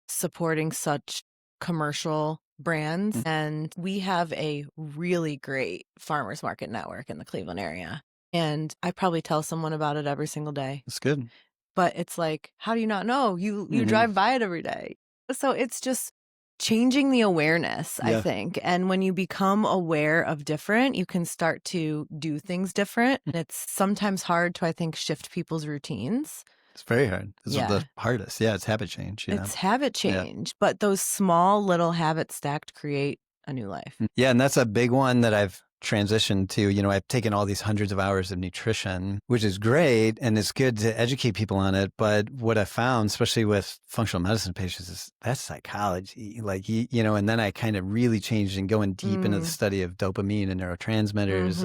supporting such commercial brands. And we have a really great farmers market network in the Cleveland area. And I probably tell someone about it every single day. That's good. But it's like, how do you not know? You drive by it every day. So it's just changing the awareness, I think. And when you become aware of different, you can start to do things different. And it's sometimes hard to, I think, shift people's routines. It's very hard. This is the Yeah. hardest. Yeah, it's habit change, you know? It's habit Yeah. change, but those small little habits stacked create a new life. Yeah, and that's a big one that I've transitioned to. You know, I've taken all these hundreds of hours of nutrition, which is great, and it's good to educate people on it. But what I found, especially with functional medicine patients, is that's psychology. Like, you know, and then I kind of really changed and going deep into the study of dopamine and neurotransmitters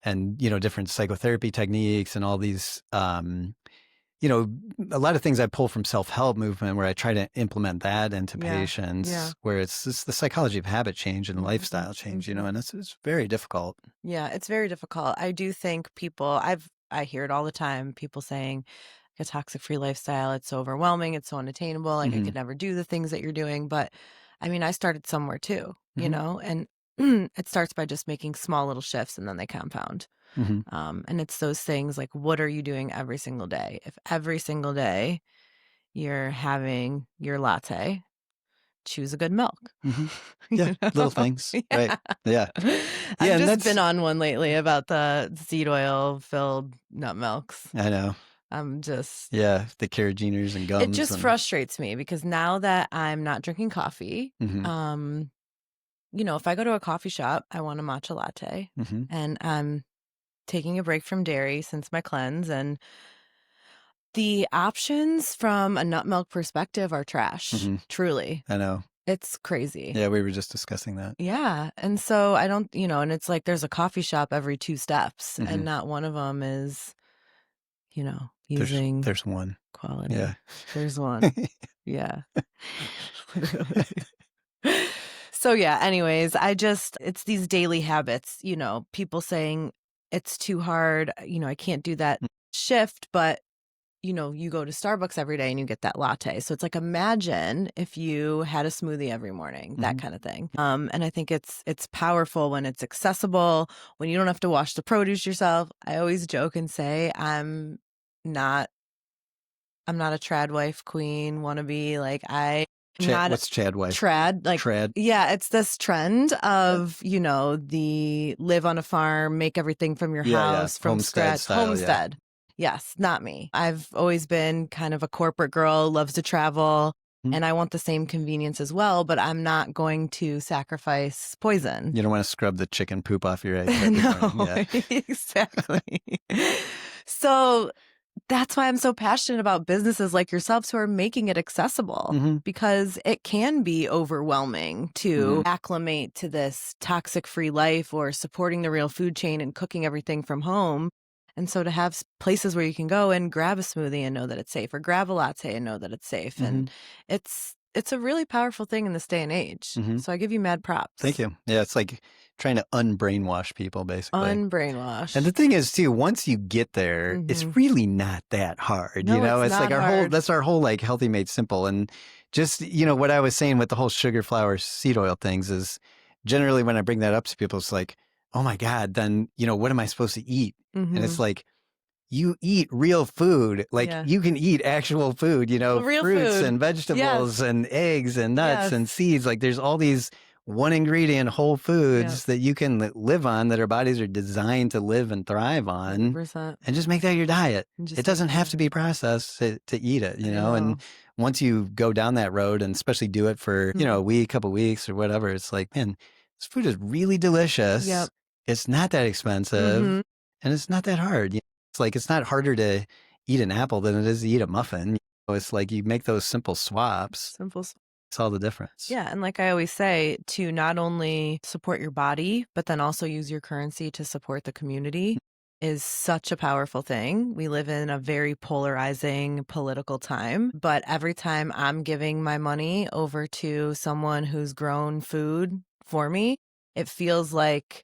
and, you know, different psychotherapy techniques and all these, you know, a lot of things I pull from self-help movement where I try to implement that into patients where it's the psychology of habit change and lifestyle change, you know, and it's very difficult. Yeah, it's very difficult. I do think I hear it all the time, people saying a toxic-free lifestyle, it's so overwhelming, it's so unattainable, like I could never do the things that you're doing. But I mean, I started somewhere too, you know, and it starts by just making small little shifts and then they compound. And it's those things like, what are you doing every single day? If every single day you're having your latte, choose a good milk. Yeah, little things. Right. Yeah. I've just been on one lately about the seed oil filled nut milks. I know. I'm just the carageners and gums. It just frustrates me because now that I'm not drinking coffee, you know, if I go to a coffee shop, I want a matcha latte, and I'm taking a break from dairy since my cleanse, and the options from a nut milk perspective are trash. Truly. I know. It's crazy. Yeah, we were just discussing that. Yeah. And so I don't, you know, and it's like there's a coffee shop every 2 steps and not one of them is, you know, using there's one. quality. Yeah. There's one. Yeah. So yeah, anyways, it's these daily habits, you know, people saying it's too hard, you know, I can't do that shift, but you know, you go to Starbucks every day and you get that latte. So it's like, imagine if you had a smoothie every morning, that kind of thing. And I think it's powerful when it's accessible, when you don't have to wash the produce yourself. I always joke and say, I'm not a trad wife queen wannabe. Like What's Chad wife? Trad, like trad. Yeah, it's this trend of, you know, the live on a farm, make everything from your house from homestead scratch, style, homestead. Yes, not me. I've always been kind of a corporate girl, loves to travel, and I want the same convenience as well, but I'm not going to sacrifice poison. You don't want to scrub the chicken poop off your eggs. No, exactly. So that's why I'm so passionate about businesses like yourselves who are making it accessible, because it can be overwhelming to acclimate to this toxic-free life or supporting the real food chain and cooking everything from home. And so to have places where you can go and grab a smoothie and know that it's safe, or grab a latte and know that it's safe. And it's a really powerful thing in this day and age. So I give you mad props. Thank you. Yeah, it's like trying to unbrainwash people, basically. Unbrainwash. And the thing is, too, once you get there, it's really not that hard. No, you know, it's like not that's our whole like healthy made simple. And just, you know, what I was saying with the whole sugar, flour, seed oil things is generally when I bring that up to people, it's like, oh my God, then, you know, what am I supposed to eat? And it's like, you eat real food. Like you can eat actual food, you know, Real fruits food. and vegetables and eggs and nuts and seeds. Like there's all these one ingredient whole foods that you can live on, that our bodies are designed to live and thrive on. 100%. And just make that your diet. It doesn't have to be processed to eat it, you know? And once you go down that road, and especially do it for, you know, a week, couple weeks or whatever, it's like, man, this food is really delicious. It's not that expensive and it's not that hard. It's like, it's not harder to eat an apple than it is to eat a muffin. You know, it's like you make those simple swaps. It's all the difference. Yeah. And like I always say, to not only support your body, but then also use your currency to support the community is such a powerful thing. We live in a very polarizing political time, but every time I'm giving my money over to someone who's grown food for me, it feels like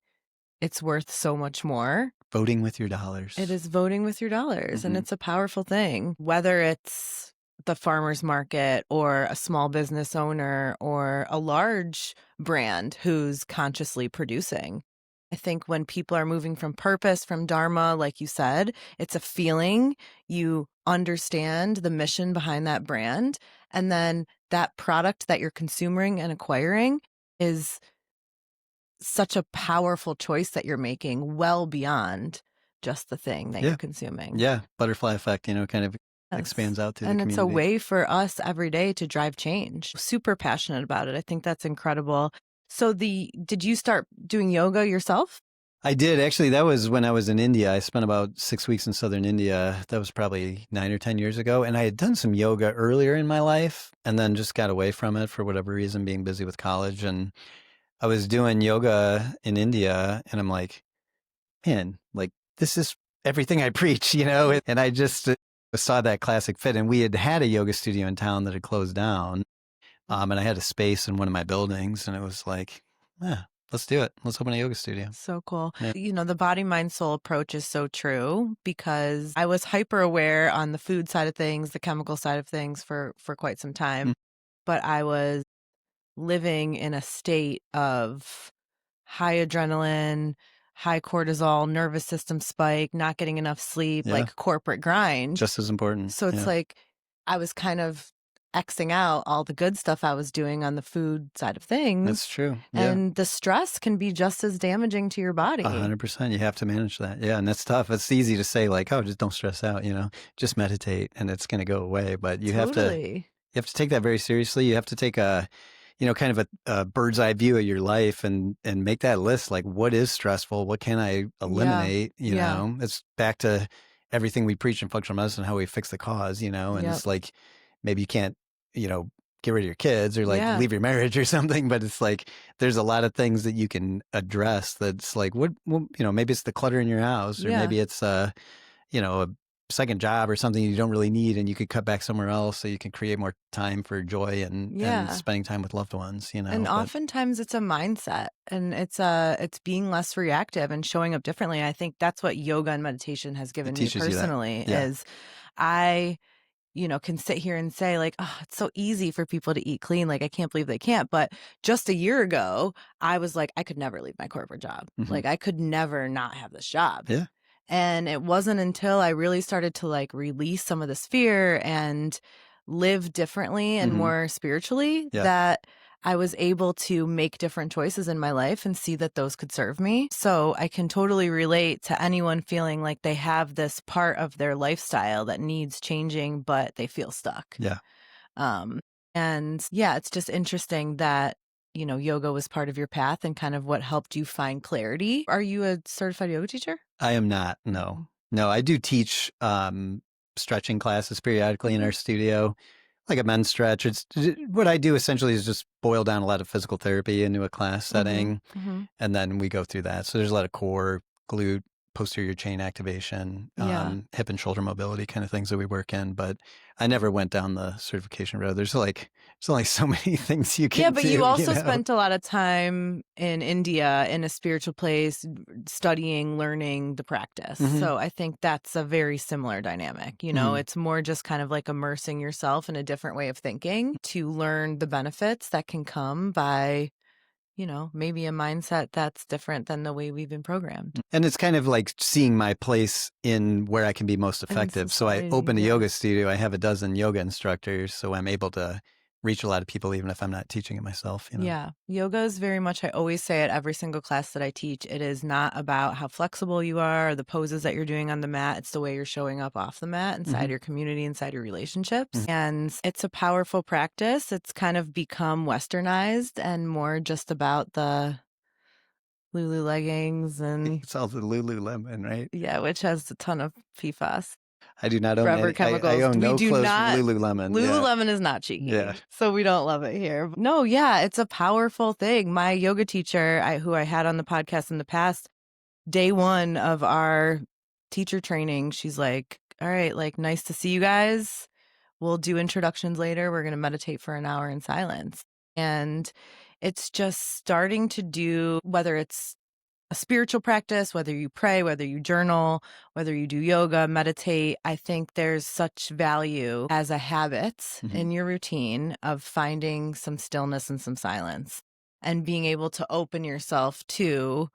it's worth so much more. Voting with your dollars. It is voting with your dollars, and it's a powerful thing. Whether it's the farmer's market or a small business owner or a large brand who's consciously producing. I think when people are moving from purpose, from dharma, like you said, it's a feeling. You understand the mission behind that brand, and then that product that you're consuming and acquiring is such a powerful choice that you're making, well beyond just the thing that you're consuming. Yeah. Butterfly effect, you know, kind of expands out to the And it's a community. way for us every day to drive change. Super passionate about it. I think that's incredible. So did you start doing yoga yourself? I did. Actually, that was when I was in India. I spent about 6 weeks in southern India. That was probably 9 or 10 years ago. And I had done some yoga earlier in my life and then just got away from it for whatever reason, being busy with college. And I was doing yoga in India and I'm like, man, like this is everything I preach, you know? And I just saw that classic fit. And we had a yoga studio in town that had closed down. And I had a space in one of my buildings and it was like, yeah, let's do it. Let's open a yoga studio. So cool. Yeah. The body, mind, soul approach is so true because I was hyper aware on the food side of things, the chemical side of things for quite some time. Mm. But I was living in a state of high adrenaline, high cortisol, nervous system spike, not getting enough sleep, Yeah. like corporate grind. Just as important. So it's like I was kind of Xing out all the good stuff I was doing on the food side of things. That's true. Yeah. And the stress can be just as damaging to your body. 100%. You have to manage that. Yeah. And that's tough. It's easy to say like, oh, just don't stress out, just meditate and it's going to go away. But you have to take that very seriously. You have to take kind of a bird's eye view of your life and make that list. Like what is stressful? What can I eliminate? You know, it's back to everything we preach in functional medicine, how we fix the cause, and it's like, maybe you can't, get rid of your kids or like leave your marriage or something. But it's like, there's a lot of things that you can address. That's like, maybe it's the clutter in your house or maybe it's, a second job or something you don't really need and you could cut back somewhere else so you can create more time for joy and spending time with loved ones, And oftentimes it's a mindset and it's being less reactive and showing up differently. I think that's what yoga and meditation has given me personally is I can sit here and say like, oh, it's so easy for people to eat clean. Like, I can't believe they can't. But just a year ago, I was like, I could never leave my corporate job. Mm-hmm. Like, I could never not have this job. Yeah. And it wasn't until I really started to like release some of this fear and live differently and more spiritually that I was able to make different choices in my life and see that those could serve me. So I can totally relate to anyone feeling like they have this part of their lifestyle that needs changing, but they feel stuck. Yeah. It's just interesting that, yoga was part of your path and kind of what helped you find clarity. Are you a certified yoga teacher? I am not. No, I do teach stretching classes periodically in our studio, like a men's stretch. It's what I do essentially is just boil down a lot of physical therapy into a class setting, and then we go through that. So there's a lot of core, glute, posterior chain activation, hip and shoulder mobility kind of things that we work in. But I never went down the certification road. There's only so many things you can do. Yeah, but you also spent a lot of time in India in a spiritual place, studying, learning the practice. So I think that's a very similar dynamic. It's more just kind of like immersing yourself in a different way of thinking to learn the benefits that can come by maybe a mindset that's different than the way we've been programmed. And it's kind of like seeing my place in where I can be most effective. So I opened a yoga studio. I have a dozen yoga instructors. So I'm able to reach a lot of people, even if I'm not teaching it myself. Yeah. Yoga is very much, I always say at every single class that I teach, it is not about how flexible you are or the poses that you're doing on the mat. It's the way you're showing up off the mat inside your community, inside your relationships. And it's a powerful practice. It's kind of become westernized and more just about the Lulu leggings and it's all the Lululemon, right? Yeah, which has a ton of PFAS. I do not own any. Chemicals. I own no clothes from not, Lululemon. Lululemon is not cheeky. So we don't love it here. No, it's a powerful thing. My yoga teacher, who I had on the podcast in the past, day one of our teacher training, she's like, all right, like, nice to see you guys. We'll do introductions later. We're going to meditate for an hour in silence. And it's just starting to do, whether it's a spiritual practice, whether you pray, whether you journal, whether you do yoga, meditate, I think there's such value as a habit in your routine of finding some stillness and some silence and being able to open yourself to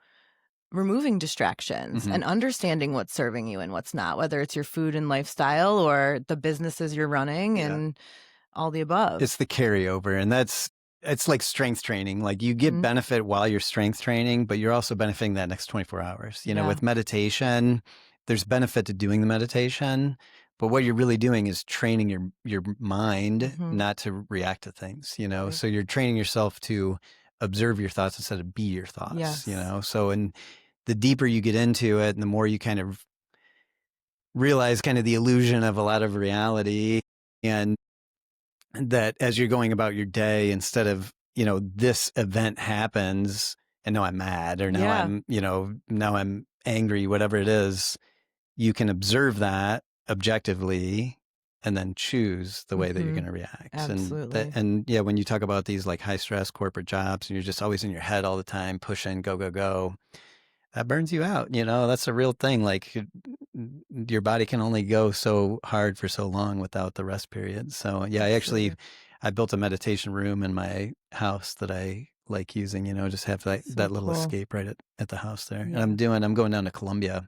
removing distractions and understanding what's serving you and what's not, whether it's your food and lifestyle or the businesses you're running and all the above. It's the carryover, and it's like strength training. Like you get benefit while you're strength training, but you're also benefiting that next 24 hours. With meditation, there's benefit to doing the meditation, But what you're really doing is training your mind Mhm. not to react to things, Right. So you're training yourself to observe your thoughts instead of be your thoughts, Yes. So, and the deeper you get into it and the more you kind of realize kind of the illusion of a lot of reality, and that as you're going about your day, instead of, this event happens and now I'm mad, or now Yeah. now I'm angry, whatever it is, you can observe that objectively and then choose the way that you're going Mhm. to react. Absolutely. And yeah, when you talk about these like high stress corporate jobs and you're just always in your head all the time, pushing, go, go, go, that burns you out. That's a real thing. Like your body can only go so hard for so long without the rest period. So yeah, Absolutely. I built a meditation room in my house that I like using, just have So that little cool. escape right at the house there. And Yeah. I'm going down to Colombia,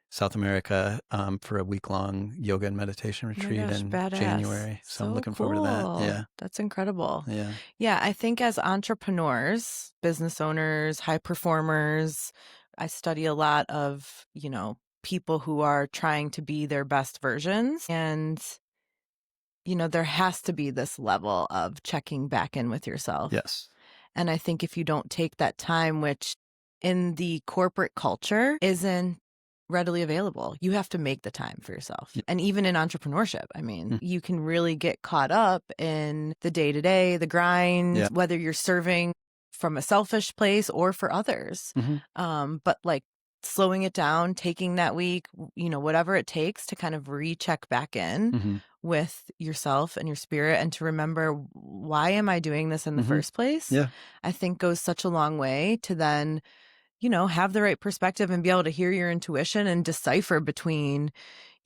South America, for a week-long yoga and meditation Oh my retreat gosh, in badass. January. So I'm So looking forward to that. cool. Yeah. That's incredible. Yeah. Yeah, I think as entrepreneurs, business owners, high performers, I study a lot of, people who are trying to be their best versions. And, there has to be this level of checking back in with yourself. Yes. And I think if you don't take that time, which in the corporate culture isn't readily available, you have to make the time for yourself. Yeah. And even in entrepreneurship, I mean, Mm. you can really get caught up in the day to day, the grind, Yeah. whether you're serving from a selfish place or for others. But like slowing it down, taking that week, whatever it takes to kind of recheck back in with yourself and your spirit, and to remember, why am I doing this in the first place? Yeah. I think goes such a long way to then, have the right perspective and be able to hear your intuition and decipher between,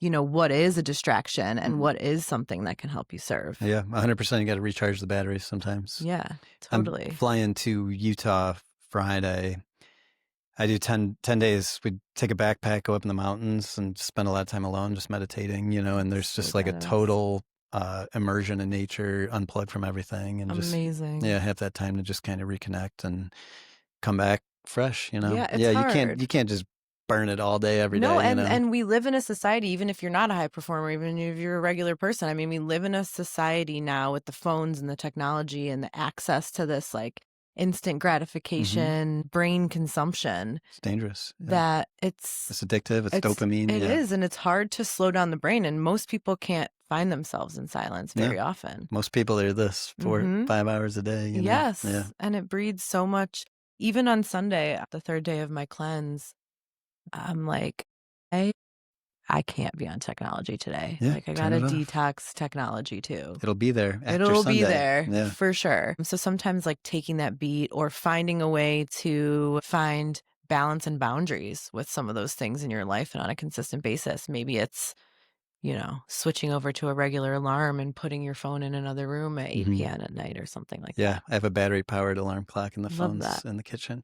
what is a distraction and what is something that can help you serve. Yeah. 100%. You got to recharge the batteries sometimes. Yeah, I'm totally. flying to Utah Friday. I do 10 days. We take a backpack, go up in the mountains, and spend a lot of time alone, just meditating, and there's So just like a badass. total immersion in nature, unplug from everything, and Amazing. just have that time to just kind of reconnect and come back fresh. Yeah, it's Yeah, hard. you can't just burn it all day every No, day. and we live in a society, even if you're not a high performer, even if you're a regular person. I mean, we live in a society now with the phones and the technology and the access to this like instant gratification, brain consumption, It's dangerous. Yeah. that it's addictive. It's dopamine. It Yeah. is, and it's hard to slow down the brain, and most people can't find themselves in silence very often. Most people are this for 5 hours a day. Yes, Yeah. and it breeds so much. Even on Sunday, the third day of my cleanse, I'm like, I can't be on technology today. Yeah, Like I turn gotta it off. detox technology too. It'll be there after It'll be Sunday. there Yeah. for sure. So sometimes like taking that beat or finding a way to find balance and boundaries with some of those things in your life and on a consistent basis. Maybe it's, switching over to a regular alarm and putting your phone in another room at 8 p.m. at night or something like that. Yeah, I have a battery-powered alarm clock, and the Love phone's that. in the kitchen.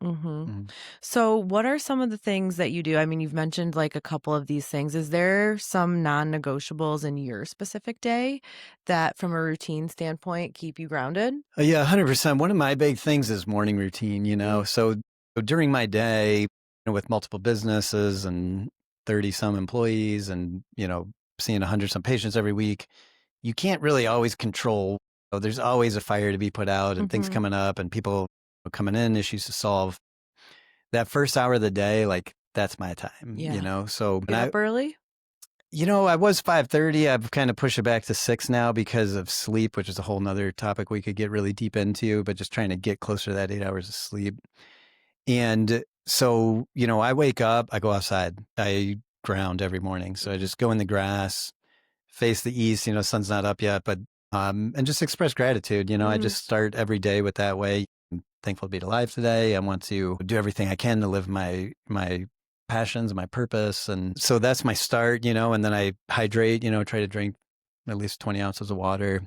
So what are some of the things that you do? I mean, you've mentioned like a couple of these things. Is there some non-negotiables in your specific day that from a routine standpoint keep you grounded? Yeah, 100%. One of my big things is morning routine, So during my day, with multiple businesses and 30 some employees and, seeing 100 some patients every week, you can't really always control. There's always a fire to be put out and things coming up and people coming in, issues to solve. That first hour of the day, like that's my time, So Get up early? I was 5:30. I've kind of pushed it back to 6 now because of sleep, which is a whole nother topic we could get really deep into, but just trying to get closer to that 8 hours of sleep. And so, I wake up, I go outside, I ground every morning. So I just go in the grass, face the east, sun's not up yet, but, and just express gratitude. I just start every day with that way. I'm thankful to be alive today. I want to do everything I can to live my passions and my purpose. And so that's my start, and then I hydrate, try to drink at least 20 ounces of water,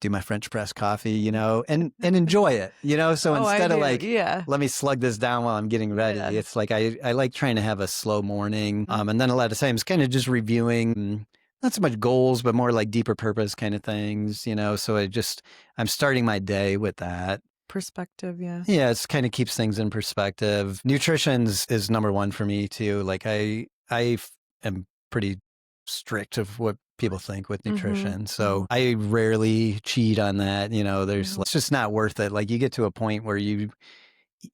do my French press coffee, and enjoy it, So instead of like, let me slug this down while I'm getting ready, it's like I like trying to have a slow morning. And then a lot of times kind of just reviewing, not so much goals, but more like deeper purpose kind of things, So I'm starting my day with that. Perspective, yeah. Yeah, it's kind of keeps things in perspective. Nutrition is number one for me too. Like I am pretty strict of what people think with Mm-hmm. nutrition. So I rarely cheat on that. Mm-hmm. It's just not worth it. Like you get to a point where you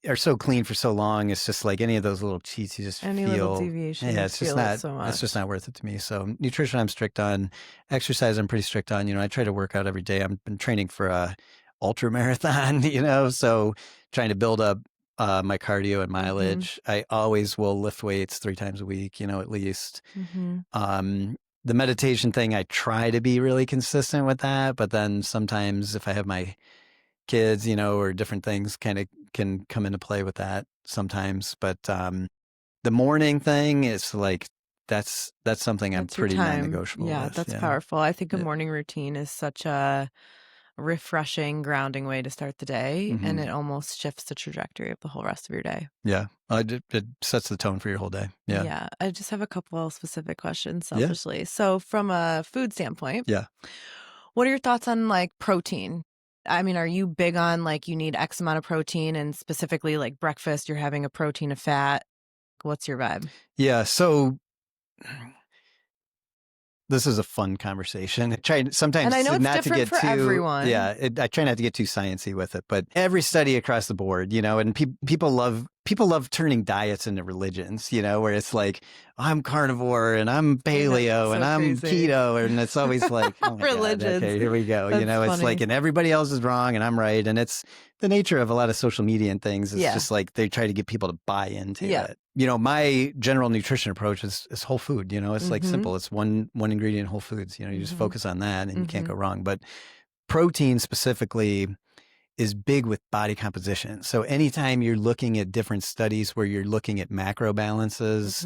are so clean for so long. It's just like any of those little cheats, you just Any little feel, deviation, yeah, you feel it so it's just much. not worth it to me. So nutrition, I'm strict on. Exercise, I'm pretty strict on. I try to work out every day. I've been training for a ultra marathon, so trying to build up my cardio and mileage. I always will lift weights 3 times a week, at least. The meditation thing, I try to be really consistent with that, but then sometimes if I have my kids, or different things kind of can come into play with that sometimes. But the morning thing is like that's something I'm That's your pretty time. non-negotiable Yeah, with. that's Yeah. powerful. I think a Yeah. morning routine is such a refreshing, grounding way to start the day, and it almost shifts the trajectory of the whole rest of your day. Yeah. It sets the tone for your whole day. Yeah. Yeah, I just have a couple specific questions Yeah. selfishly. So, from a food standpoint, Yeah. what are your thoughts on like protein? I mean, are you big on like you need X amount of protein and specifically like breakfast, you're having a protein of fat? What's your vibe? Yeah. So this is a fun conversation. I try And sometimes I know it's not to different get for too, everyone. I try not to get too sciencey with it, but every study across the board, and people love turning diets into religions, where it's like, I'm carnivore and I'm I know, it's paleo and so I'm crazy. keto. And it's always like, oh my God, Religions. okay, here we go. That's It's like, funny. and everybody else is wrong and I'm right. And it's the nature of a lot of social media and things. It's Yeah. just like they try to get people to buy into Yeah. it. My general nutrition approach is whole food. It's like simple. It's one ingredient whole foods. You just focus on that and you can't go wrong. But protein specifically is big with body composition. So anytime you're looking at different studies where you're looking at macro balances,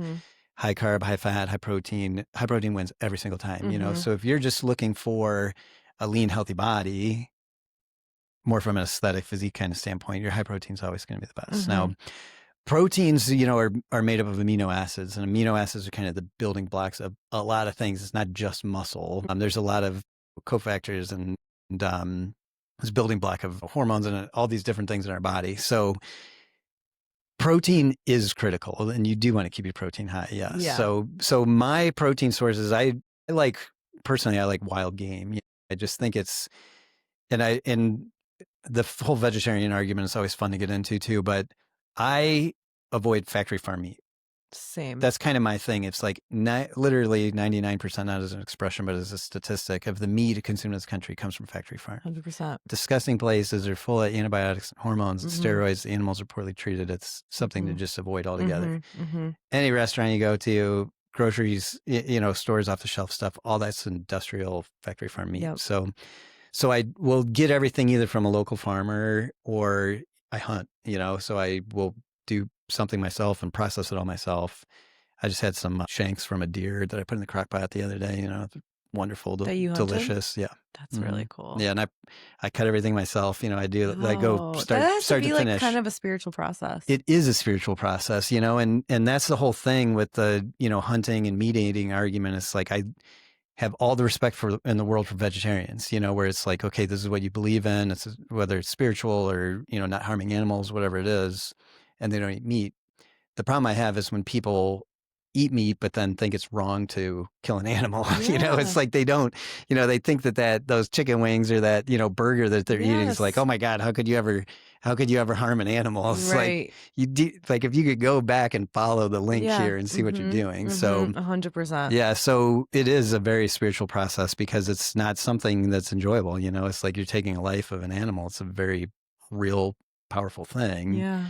high carb, high fat, high protein wins every single time. So if you're just looking for a lean, healthy body, more from an aesthetic physique kind of standpoint, your high protein is always going to be the best. Now, proteins, are made up of amino acids, and amino acids are kind of the building blocks of a lot of things. It's not just muscle. There's a lot of cofactors and this building block of hormones and all these different things in our body. So protein is critical, and you do want to keep your protein high. Yes. Yeah. So my protein sources, I like wild game. I just think it's, and the whole vegetarian argument is always fun to get into too, but I avoid factory farm meat. Same. That's kind of my thing. It's like literally 99%, not as an expression, but as a statistic of the meat consumed in this country comes from factory farm. 100%. Disgusting places are full of antibiotics, and hormones, and steroids. The animals are poorly treated. It's something to just avoid altogether. Any restaurant you go to, groceries, stores off the shelf stuff, all that's industrial factory farm meat. Yep. So I will get everything either from a local farmer or I hunt, so I will do something myself and process it all myself. I just had some shanks from a deer that I put in the crock pot the other day, wonderful, That you hunted? delicious. Yeah. That's really cool. Yeah. And I cut everything myself, I go that start has to be to like finish. kind of a spiritual process. It is a spiritual process, and that's the whole thing with the, hunting and meat eating argument. It's like, I have all the respect in the world for vegetarians, where it's like, okay, this is what you believe in. It's whether it's spiritual or, not harming animals, whatever it is, and they don't eat meat. The problem I have is when people eat meat, but then think it's wrong to kill an animal. It's like they don't, they think that those chicken wings or that, burger that they're eating is like, oh my God, how could you ever harm an animal? It's like like if you could go back and follow the link here and see what you're doing. So 100%. Yeah. So it is a very spiritual process because it's not something that's enjoyable. It's like you're taking a life of an animal. It's a very real, powerful thing. Yeah.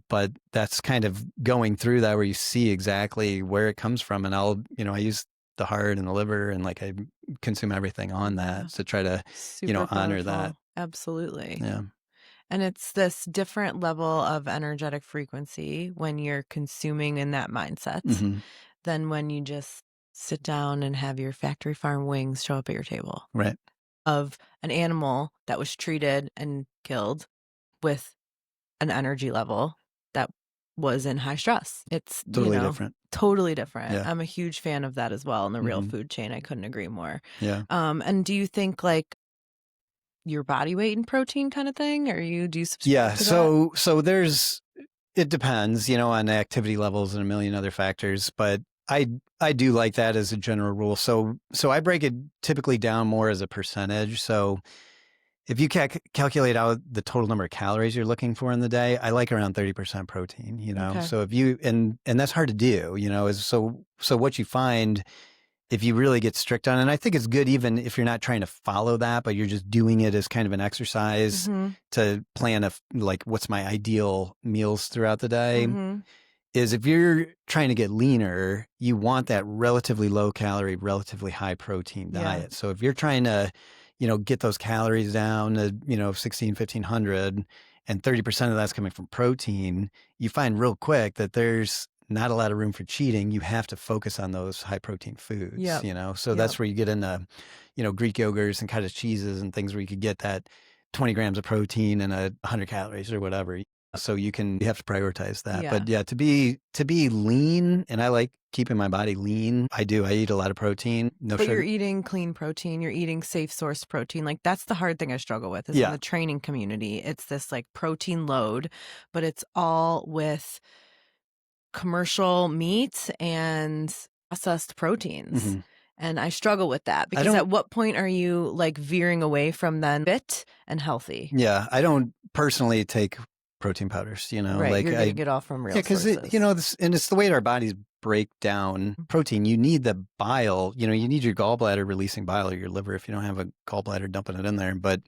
But that's kind of going through that where you see exactly where it comes from. And I use the heart and the liver and like I consume everything on that to try to, Super honor powerful. that. Absolutely. Yeah. And it's this different level of energetic frequency when you're consuming in that mindset than when you just sit down and have your factory farm wings show up at your table. Right. Of an animal that was treated and killed with an energy level that was in high stress. It's totally different. Totally different. Yeah. I'm a huge fan of that as well in the real food chain. I couldn't agree more. Yeah. And do you think like your body weight and protein kind of thing, or do you subscribe to that? So it depends, on the activity levels and a million other factors, but I do like that as a general rule. So I break it typically down more as a percentage. So if you calculate out the total number of calories you're looking for in the day, I like around 30% protein, you know? Okay. So if you, and that's hard to do, you know, is so what you find if you really get strict on it, and I think it's good even if you're not trying to follow that, but you're just doing it as kind of an exercise to plan like, what's my ideal meals throughout the day, is if you're trying to get leaner, you want that relatively low calorie, relatively high protein diet. So if you're trying to, you know, get those calories down to, you know, 1,500 and 30% of that's coming from protein, you find real quick that there's not a lot of room for cheating. You have to focus on those high protein foods, you know? So that's where you get into, you know, Greek yogurts and cottage cheeses and things where you could get that 20 grams of protein and 100 calories or whatever. So you have to prioritize that. But yeah, to be lean, and I like keeping my body lean. I eat a lot of protein. No but sugar. You're eating clean protein. You're eating safe source protein. Like, that's the hard thing I struggle with is in the training community. It's this like protein load, but it's all with commercial meat and processed proteins. And I struggle with that because at what point are you like veering away from then fit and healthy? Yeah, I don't personally take protein powders, you know, right, like you're getting it all from real sources. because you know, and it's the way our bodies break down protein. You need the bile, you know, you need your gallbladder releasing bile, or your liver if you don't have a gallbladder dumping it in there. But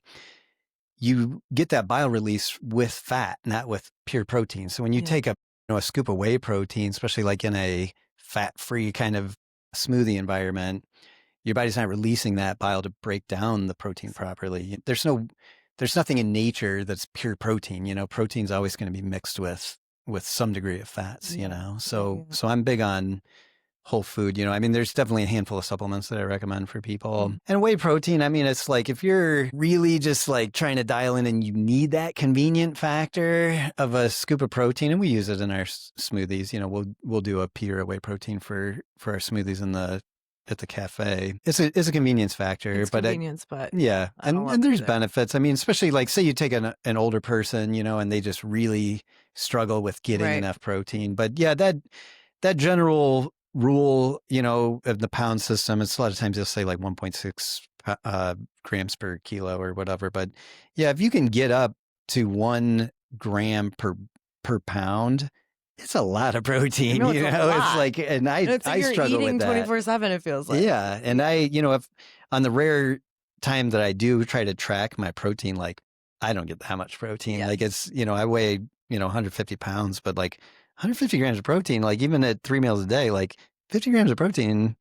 you get that bile release with fat, not with pure protein. So when you take a scoop of whey protein, especially like in a fat-free kind of smoothie environment, your body's not releasing that bile to break down the protein properly. There's nothing in nature that's pure protein. You know, protein's always going to be mixed with some degree of fats, you know? So I'm big on whole food, you know. I mean, there's definitely a handful of supplements that I recommend for people. And whey protein, I mean, it's like if you're really just like trying to dial in and you need that convenient factor of a scoop of protein, and we use it in our smoothies, you know, we'll do a pea or a whey protein for our smoothies at the cafe. It's a convenience factor, but yeah, and there's benefits. I mean, especially like say you take an older person, you know, and they just really struggle with getting enough protein. But yeah, that general rule, you know, of the pound system, it's a lot of times they'll say like 1.6 grams per kilo or whatever. But yeah, if you can get up to 1 gram per pound, it's a lot of protein, you know, it's like, and I struggle with that. 24/7, it feels like. Yeah. And you know, if on the rare time that I do try to track my protein, like I don't get that much protein. Like it's, you know, I weigh, you know, 150 pounds, but like 150 grams of protein, like even at 3 meals a day, like 50 grams of protein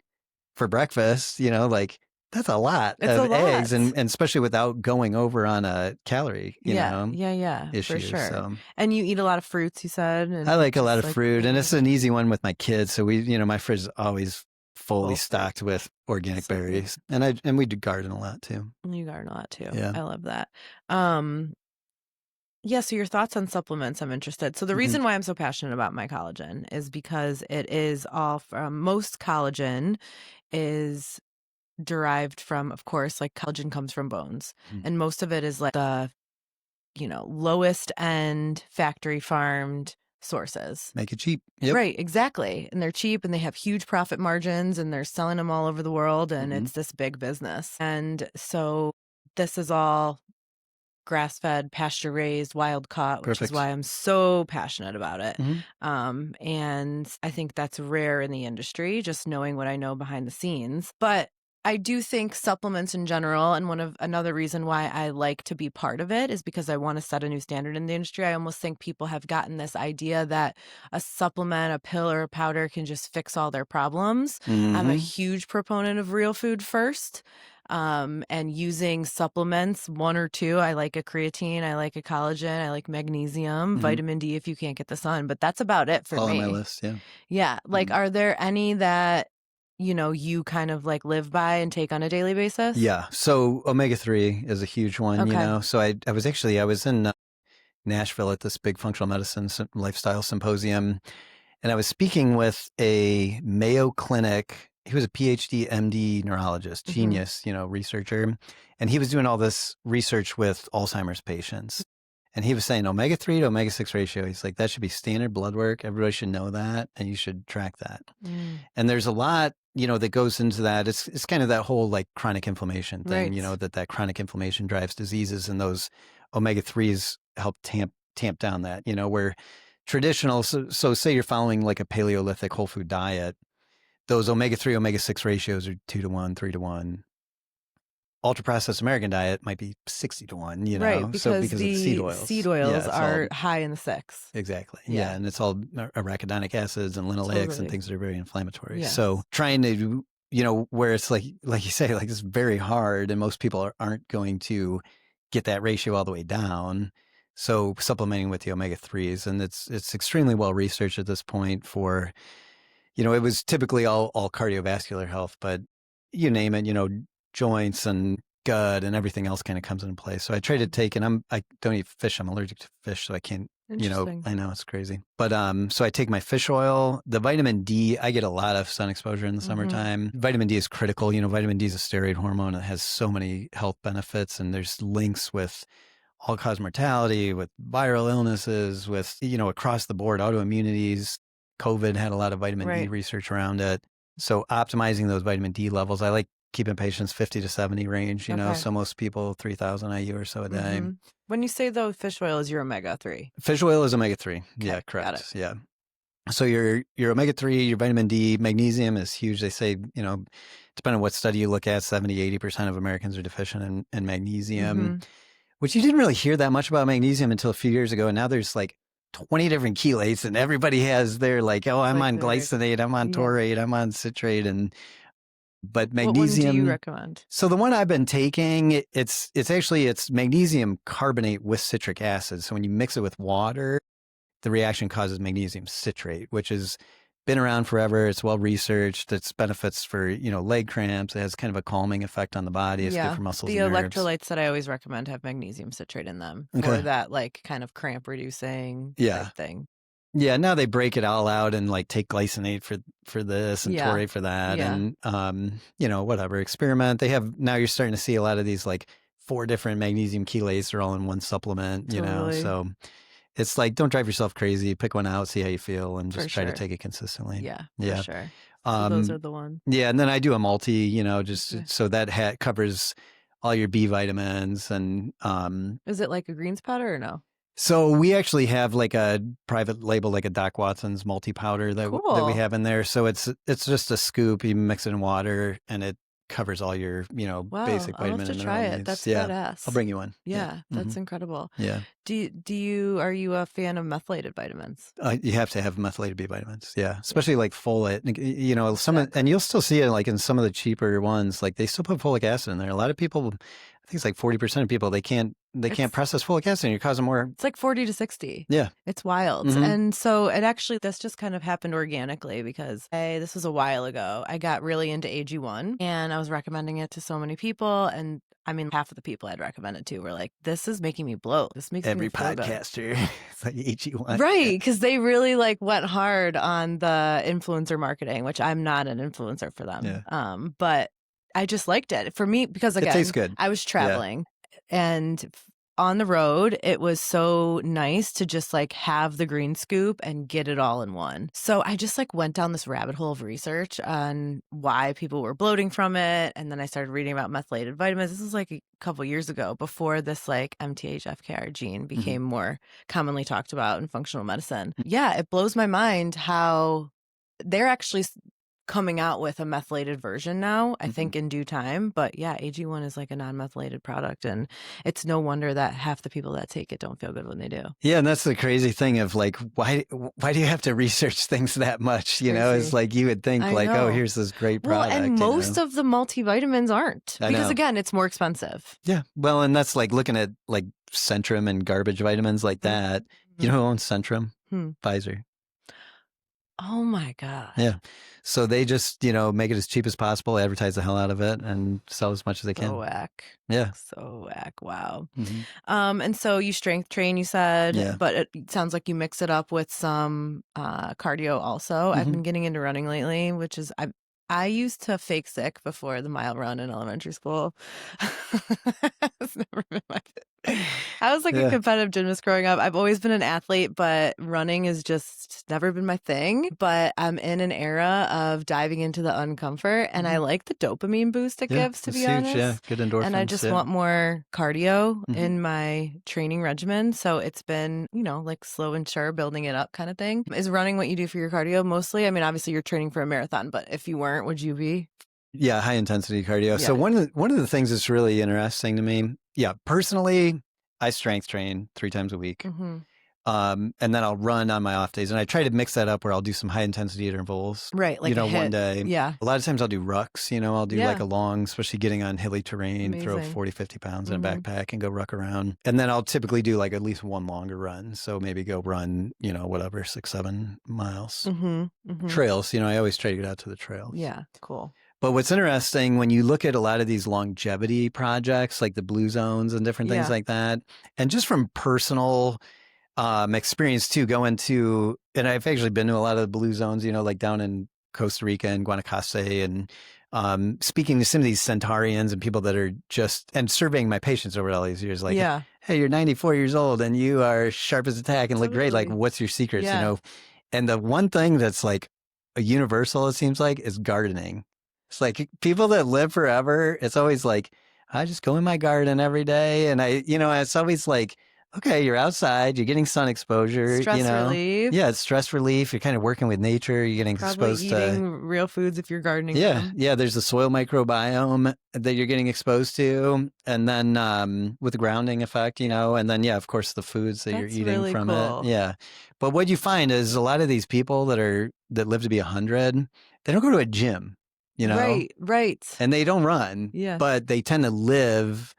for breakfast, you know, like that's a lot of eggs, and especially without going over on a calorie, you know, issue. For sure. So. And you eat a lot of fruits, you said? And I like a lot of fruit, and it's an easy one with my kids. So you know, my fridge is always fully stocked with organic berries, and we do garden a lot too. You garden a lot too. Yeah. I love that. Yeah, so your thoughts on supplements, I'm interested. So the reason why I'm so passionate about my collagen is because it is all from, most collagen is derived from, of course, like collagen comes from bones. And most of it is like the, you know, lowest end factory farmed sources. Make it cheap. Right, exactly. And they're cheap and they have huge profit margins and they're selling them all over the world and it's this big business. And so this is all grass-fed, pasture-raised, wild-caught, which is why I'm so passionate about it. And I think that's rare in the industry, just knowing what I know behind the scenes. But I do think supplements in general, and another reason why I like to be part of it is because I want to set a new standard in the industry. I almost think people have gotten this idea that a supplement, a pill, or a powder can just fix all their problems. I'm a huge proponent of real food first. And using supplements, 1 or 2. I like a creatine, I like a collagen, I like magnesium, vitamin D if you can't get the sun, but that's about it for me. All on my list, yeah. Yeah, like are there any that, you know, you kind of like live by and take on a daily basis? Yeah, so omega-3 is a huge one, you know. So I was in Nashville at this big functional medicine lifestyle symposium, and I was speaking with a Mayo Clinic. He was a PhD, MD neurologist, genius, you know, researcher. And he was doing all this research with Alzheimer's patients. And he was saying omega-3 to omega-6 ratio. He's like, that should be standard blood work. Everybody should know that, and you should track that. And there's a lot, that goes into that. It's kind of that whole like chronic inflammation thing, Right. that chronic inflammation drives diseases, and those omega-3s help tamp down that, where traditional, so say you're following like a Paleolithic whole food diet, those omega-3, omega-6 ratios are 2-to-1, 3-to-1. Ultra processed American diet might be 60-to-1, Right, so because because of the the seed seed oils. oils Yeah, it's all are high in the 6. exactly. Yeah. And it's all arachidonic acids and linoleics and Totally. things that are very inflammatory. Yes. So trying to, where it's like you say, like it's very hard, and most people aren't going to get that ratio all the way down. So supplementing with the omega-3s, and it's extremely well researched at this point for, it was typically all cardiovascular health, but you name it, joints and gut and everything else kind of comes into play. So I try to take, and I don't eat fish. I'm allergic to fish, so I can't, Interesting. I know it's crazy. But so I take my fish oil, the vitamin D. I get a lot of sun exposure in the summertime. Vitamin D is critical. Vitamin D is a steroid hormone. It has so many health benefits, and there's links with all-cause mortality, with viral illnesses, with, across the board, autoimmunities. COVID had a lot of vitamin D research around it. So optimizing those vitamin D levels, I like keeping patients 50 to 70 range, so most people 3,000 IU or so a day. When you say though fish oil is your omega-3. Fish oil is omega-3. Yeah, correct. Got it. Yeah. So your omega-3, your vitamin D, magnesium is huge. They say, depending on what study you look at, 70, 80% of Americans are deficient in magnesium, which you didn't really hear that much about magnesium until a few years ago. And now there's like 20 different chelates, and everybody has their like, oh, I'm on glycinate, I'm on taurate, I'm on citrate, but magnesium. What one do you recommend? So the one I've been taking, it's magnesium carbonate with citric acid. So when you mix it with water, the reaction causes magnesium citrate, which has been around forever. It's well researched. It's benefits for, leg cramps. It has kind of a calming effect on the body. It's good for muscles and nerves. The electrolytes that I always recommend have magnesium citrate in them for that like kind of cramp reducing type thing. Yeah, now they break it all out and like take glycinate for this and taurate for that, and whatever, experiment. Now you're starting to see a lot of these like 4 different magnesium chelates are all in one supplement, so it's like, don't drive yourself crazy. Pick one out, see how you feel, and just try to take it consistently. Yeah, for sure. So those are the ones. Yeah, and then I do a multi, just so that covers all your B vitamins. And is it like a greens powder or no? So we actually have like a private label, like a Doc Watson's multi-powder that we have in there. So it's just a scoop. You mix it in water, and it covers all your, basic vitamin and mineral try it. needs. That's badass. I'll bring you one. Yeah, that's incredible. Yeah. Are you a fan of methylated vitamins? You have to have methylated B vitamins. Yeah. Especially like folate, and you'll still see it like in some of the cheaper ones, like they still put folic acid in there. A lot of people, I think it's like 40% of people, they can't process folic acid, and you're causing more. It's like 40 to 60. Yeah. It's wild. And so this just kind of happened organically because this was a while ago. I got really into AG1 and I was recommending it to so many people. And I mean, half of the people I'd recommend it to were like, this is making me bloat. This makes every me feel podcaster. It's like AG1. Right. Because they really like went hard on the influencer marketing, which I'm not an influencer for them. Yeah. But I just liked it for me because again, it tastes good. I was traveling and on the road, it was so nice to just like have the green scoop and get it all in one. So I just like went down this rabbit hole of research on why people were bloating from it. And then I started reading about methylated vitamins. This was like a couple years ago before this like MTHFR gene became more commonly talked about in functional medicine. Yeah, it blows my mind how they're actually coming out with a methylated version now, I think in due time. But yeah, AG1 is like a non-methylated product, and it's no wonder that half the people that take it don't feel good when they do. Yeah, and that's the crazy thing of like, why do you have to research things that much? It's like you would think like, oh, here's this great product. Well, and most of the multivitamins aren't because again, it's more expensive. Yeah, well, and that's like looking at like Centrum and garbage vitamins like that. You know who owns Centrum? Pfizer. Oh my God. Yeah. So they just, make it as cheap as possible, advertise the hell out of it, and sell as much as they can. So whack. Yeah. So whack. Wow. And so you strength train, you said, but it sounds like you mix it up with some cardio also. I've been getting into running lately, which is, I used to fake sick before the mile run in elementary school. It's never been my I was like a Yeah. competitive gymnast growing up. I've always been an athlete, but running has just never been my thing. But I'm in an era of diving into the uncomfort, and I like the dopamine boost it Yeah, gives, to it's be huge. Yeah, honest. good And I endorphins. just Yeah. want more cardio Mhm. in my training regimen. So it's been, like slow and sure, building it up kind of thing. Is running what you do for your cardio mostly? I mean, obviously you're training for a marathon, but if you weren't, would you be? Yeah, high intensity cardio. So Yeah. one of the things that's really interesting to me, yeah, personally, I strength train 3 times a week. Mm-hmm. And then I'll run on my off days. And I try to mix that up where I'll do some high intensity intervals. Right. Like a One hit. day. Yeah. A lot of times I'll do rucks, I'll do like Yeah. a long, especially getting on hilly terrain, throw Amazing. 40, 50 pounds in a Mm-hmm. backpack and go ruck around. And then I'll typically do like at least one longer run. So maybe go run, whatever, 6, 7 miles. Mm-hmm. Mm-hmm. Trails, I always try to get out to the trails. Yeah. Cool. But what's interesting when you look at a lot of these longevity projects, like the blue zones and different things Yeah. like that, and just from personal experience too, and I've actually been to a lot of the blue zones, like down in Costa Rica and Guanacaste, and speaking to some of these centaurians and people that are and surveying my patients over all these years, like, Yeah. hey, you're 94 years old and you are sharp as a tack and look great. Like, Totally. what's your secrets, Yeah. And the one thing that's like a universal, it seems like, is gardening. It's like people that live forever, it's always like, I just go in my garden every day. And it's always like, okay, you're outside, you're getting sun exposure, Stress relief. Yeah, it's stress relief. You're kind of working with nature. You're getting Probably exposed eating to real foods if you're gardening yeah, them. yeah. There's the soil microbiome that you're getting exposed to, and then with the grounding effect, and then of course, the foods that you're That's eating really from cool. it. Yeah, but what you find is a lot of these people that live to be 100, they don't go to a gym, Right. Right. and they don't run, Yeah. but they tend to live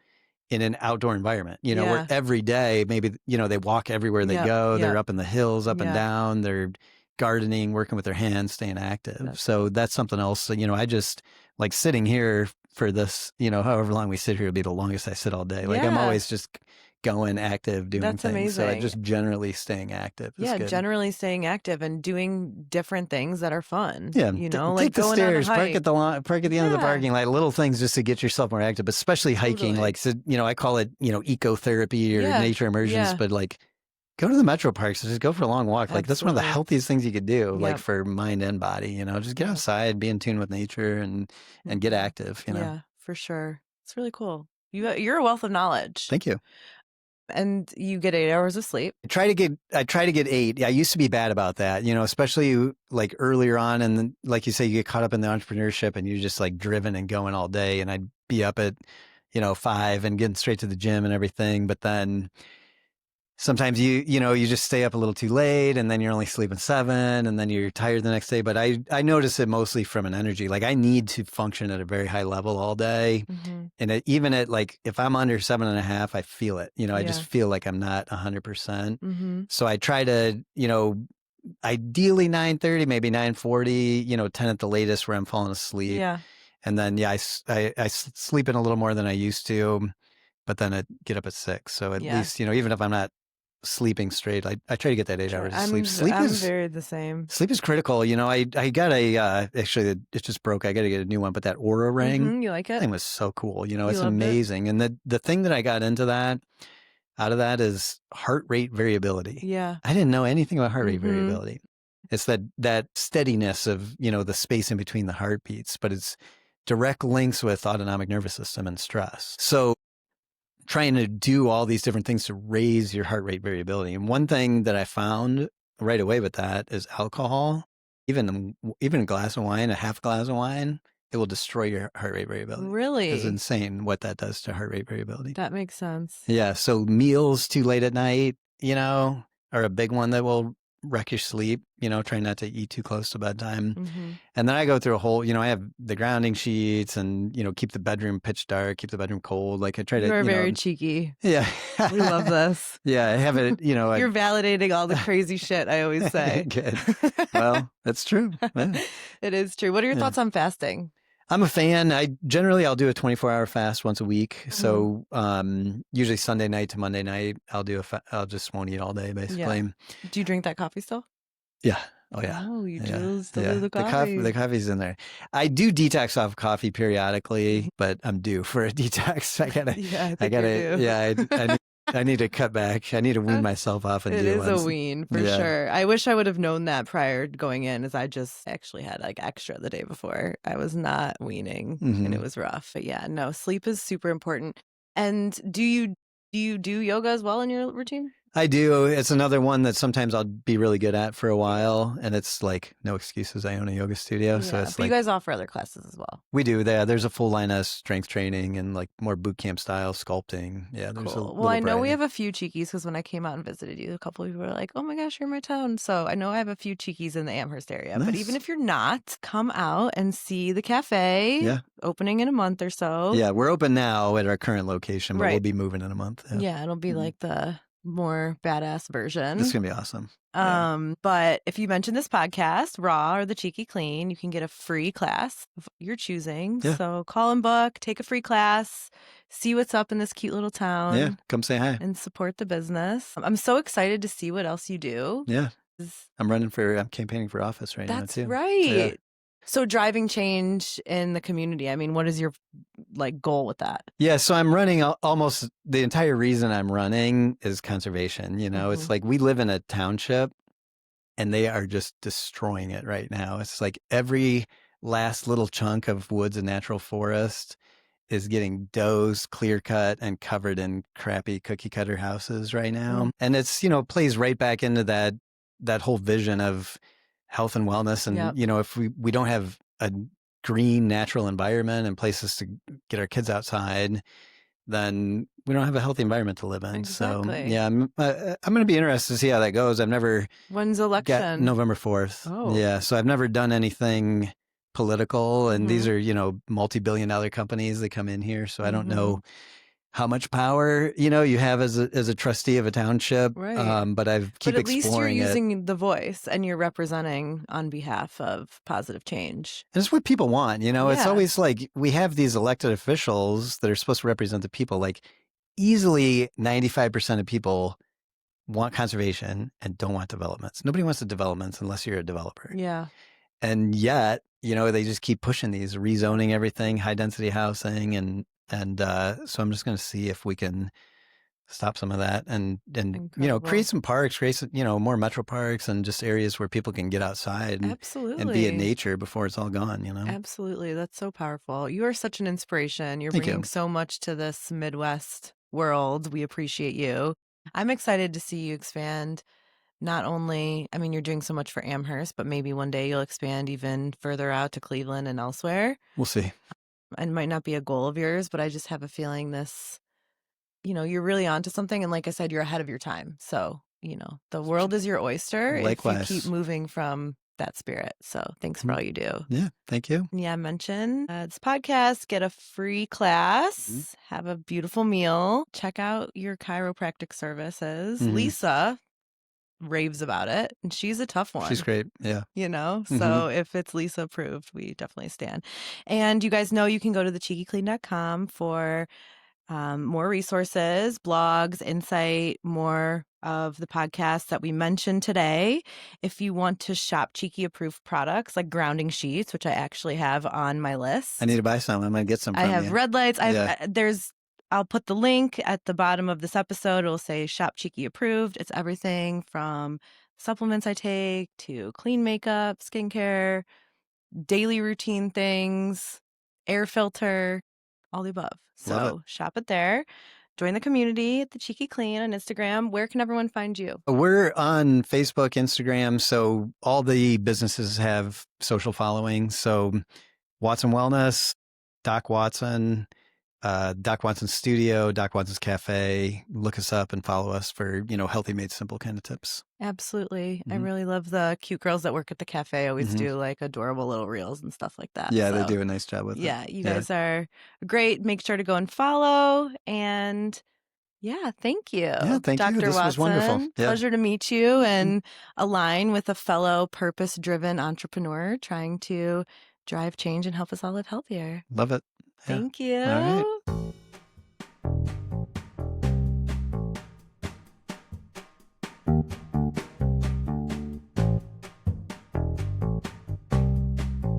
in an outdoor environment, where Yeah. every day, maybe, they walk everywhere they Yep. go. They're Yep. up in the hills, up and Yeah. down. They're gardening, working with their hands, staying active. So that's something else. So, I just like sitting here for this, however long we sit here will be the longest I sit all day. Like I'm Yeah. always just going active, doing That's things. So I amazing. just generally staying active is Yeah, good. generally staying active and doing different things that are fun. Yeah, like take the going stairs, on a park hike. at the end of the Yeah. parking lot. Little things just to get yourself more active, especially hiking. Totally. Like, so, I call it, ecotherapy or Yeah. nature immersions, Yeah. but like go to the metro parks and just go for a long walk. Like that's one of the Absolutely. healthiest things you could do, like Yep. for mind and body, just get outside, be in tune with nature and get Mhm. active, Yeah, for sure. It's really cool. You're a wealth of knowledge. Thank you. And you get 8 hours of sleep. I try to get 8. I used to be bad about that, especially like earlier on. And then, like you say, you get caught up in the entrepreneurship and you're just like driven and going all day. And I'd be up at, 5 and getting straight to the gym and everything. But then sometimes you just stay up a little too late and then you're only sleeping 7 and then you're tired the next day. But I notice it mostly from an energy. Like I need to function at a very high level all day. Mm-hmm. And even at like, if I'm under 7.5, I feel it, I just Yeah. feel like I'm not 100%. Mm-hmm. So I try to, ideally 9:30, maybe 9:40, 10 at the latest where I'm falling asleep. Yeah. And then, I sleep in a little more than I used to, but then I get up at 6. So at Yeah. least, even if I'm not sleeping straight, I try to get that 8 hours of sleep. I'm very the same. Sleep is critical. I got actually it just broke. I got to get a new one, but that Aura ring, Mm-hmm. You like that it? thing was so cool. It's loved it? amazing. And the thing that I got out of that is heart rate variability. Yeah. I didn't know anything about heart rate Mhm. variability. It's that steadiness of, the space in between the heartbeats, but it's direct links with autonomic nervous system and stress. So trying to do all these different things to raise your heart rate variability. And one thing that I found right away with that is alcohol. Even a glass of wine, a half glass of wine, it will destroy your heart rate variability. Really? It's insane what that does to heart rate variability. That makes sense. Yeah. So meals too late at night, are a big one that will wreck your sleep. Try not to eat too close to bedtime. Mm-hmm. And then I go through a whole, I have the grounding sheets and, keep the bedroom pitch dark, keep the bedroom cold. Like I try to, You're very cheeky. yeah. We love this. Yeah. I have it, You're validating all the crazy shit I always say. Good. Well, that's true. Yeah. It is true. What are your Yeah. thoughts on fasting? I'm a fan. I'll do a 24-hour fast once a week. So usually Sunday night to Monday night, I'll just won't eat all day basically. Yeah. Do you drink that coffee still? Yeah. Oh yeah. Oh, you Yeah. do still do the coffee. The coffee's in there. I do detox off coffee periodically, but I'm due for a detox. I Yeah, I think gotta, you're due. yeah, I I need to cut back. I need to wean myself off and It do is a ones. wean for Yeah. sure. I wish I would have known that prior to going in, as I just actually had like extra the day before. I was not weaning and it was rough. But yeah, no, sleep is super important. And do you do yoga as well in your routine? I do. It's another one that sometimes I'll be really good at for a while, and it's like no excuses. I own a yoga studio, so Yeah, it's but you like guys offer other classes as well. we do. There's a full line of strength training and like more boot camp style sculpting. Yeah, there's a Cool. Well, little I know we variety. have a few cheekies because when I came out and visited you, a couple of people were like, "Oh my gosh, you're in my town." So I know I have a few cheekies in the Amherst area. But even Nice. if you're not, come out and see the cafe. Yeah. Opening in a month or so. Yeah, we're open now at our current location, but we'll Right. be moving in a month. Yeah, Yeah, it'll be like the more badass version. this is gonna be awesome. Yeah. But if you mention this podcast, Raw or the Cheeky Clean, you can get a free class of your choosing. Yeah. So call and book, take a free class, see what's up in this cute little town. Yeah, come say hi. And support the business. I'm so excited to see what else you do. Yeah, I'm campaigning for office right now too. That's right. Yeah. So driving change in the community. I mean, what is your like goal with that? Yeah, so I'm running almost the entire reason I'm running is conservation. You know, it's like we live in a township and they are just destroying it right now. It's like every last little chunk of woods and natural forest is getting dozed, clear cut, and covered in crappy cookie cutter houses right now. And it's, plays right back into that whole vision of health and wellness. And, if we don't have a green, natural environment and places to get our kids outside, then we don't have a healthy environment to live in. Exactly. So, yeah, I'm going to be interested to see how that goes. I've never... When's election? November 4th. Oh. Yeah, so I've never done anything political, and these are, multi-billion-dollar companies that come in here, so I don't know how much power, you have as a trustee of a township. Right. But I keep exploring it. But at least you're using the voice and you're representing on behalf of positive change. And it's what people want, It's always like we have these elected officials that are supposed to represent the people. Like easily 95% of people want conservation and don't want developments. Nobody wants the developments unless you're a developer. Yeah. And yet, they just keep pushing these, rezoning everything, high density housing, and so I'm just going to see if we can stop some of that and create some parks, create some, more metro parks and just areas where people can get outside and, absolutely, and be in nature before it's all gone, Absolutely. That's so powerful. You are such an inspiration. You're Thank bringing you. so much to this Midwest world. We appreciate you. I'm excited to see you expand. Not only, I mean, you're doing so much for Amherst, but maybe one day you'll expand even further out to Cleveland and elsewhere. We'll see. And might not be a goal of yours, but I just have a feeling this, you're really onto something. And like I said, you're ahead of your time. So, the world is your oyster. Likewise. If you keep moving from that spirit. So thanks for all you do. Yeah, thank you. Yeah, mention this podcast, get a free class, have a beautiful meal, check out your chiropractic services. Lisa raves about it, and she's a tough one. She's great. Yeah. So if it's Lisa approved, we definitely stand. And you guys know you can go to thecheekyclean.com for more resources, blogs, insight, more of the podcasts that we mentioned today. If you want to shop Cheeky approved products like grounding sheets, which I actually have on my list. I need to buy some. I'm going to get some from you. I have red lights. I'll put the link at the bottom of this episode. It'll say Shop Cheeky Approved. It's everything from supplements I take to clean makeup, skincare, daily routine things, air filter, all the above. So shop it there. Join the community at the Cheeky Clean on Instagram. Where can everyone find you? We're on Facebook, Instagram. So all the businesses have social following. So Watson Wellness, Doc Watson, Doc Watson's Studio, Doc Watson's Cafe. Look us up and follow us for, healthy made simple kind of tips. Absolutely. I really love the cute girls that work at the cafe. Always do like adorable little reels and stuff like that. Yeah, they do a nice job with it. Yeah, you guys are great. Make sure to go and follow. And yeah, thank you. Yeah, thank you. Dr. This was wonderful. Yeah. Pleasure to meet you and align with a fellow purpose-driven entrepreneur trying to drive change and help us all live healthier. Love it. Yeah. Thank you. All right.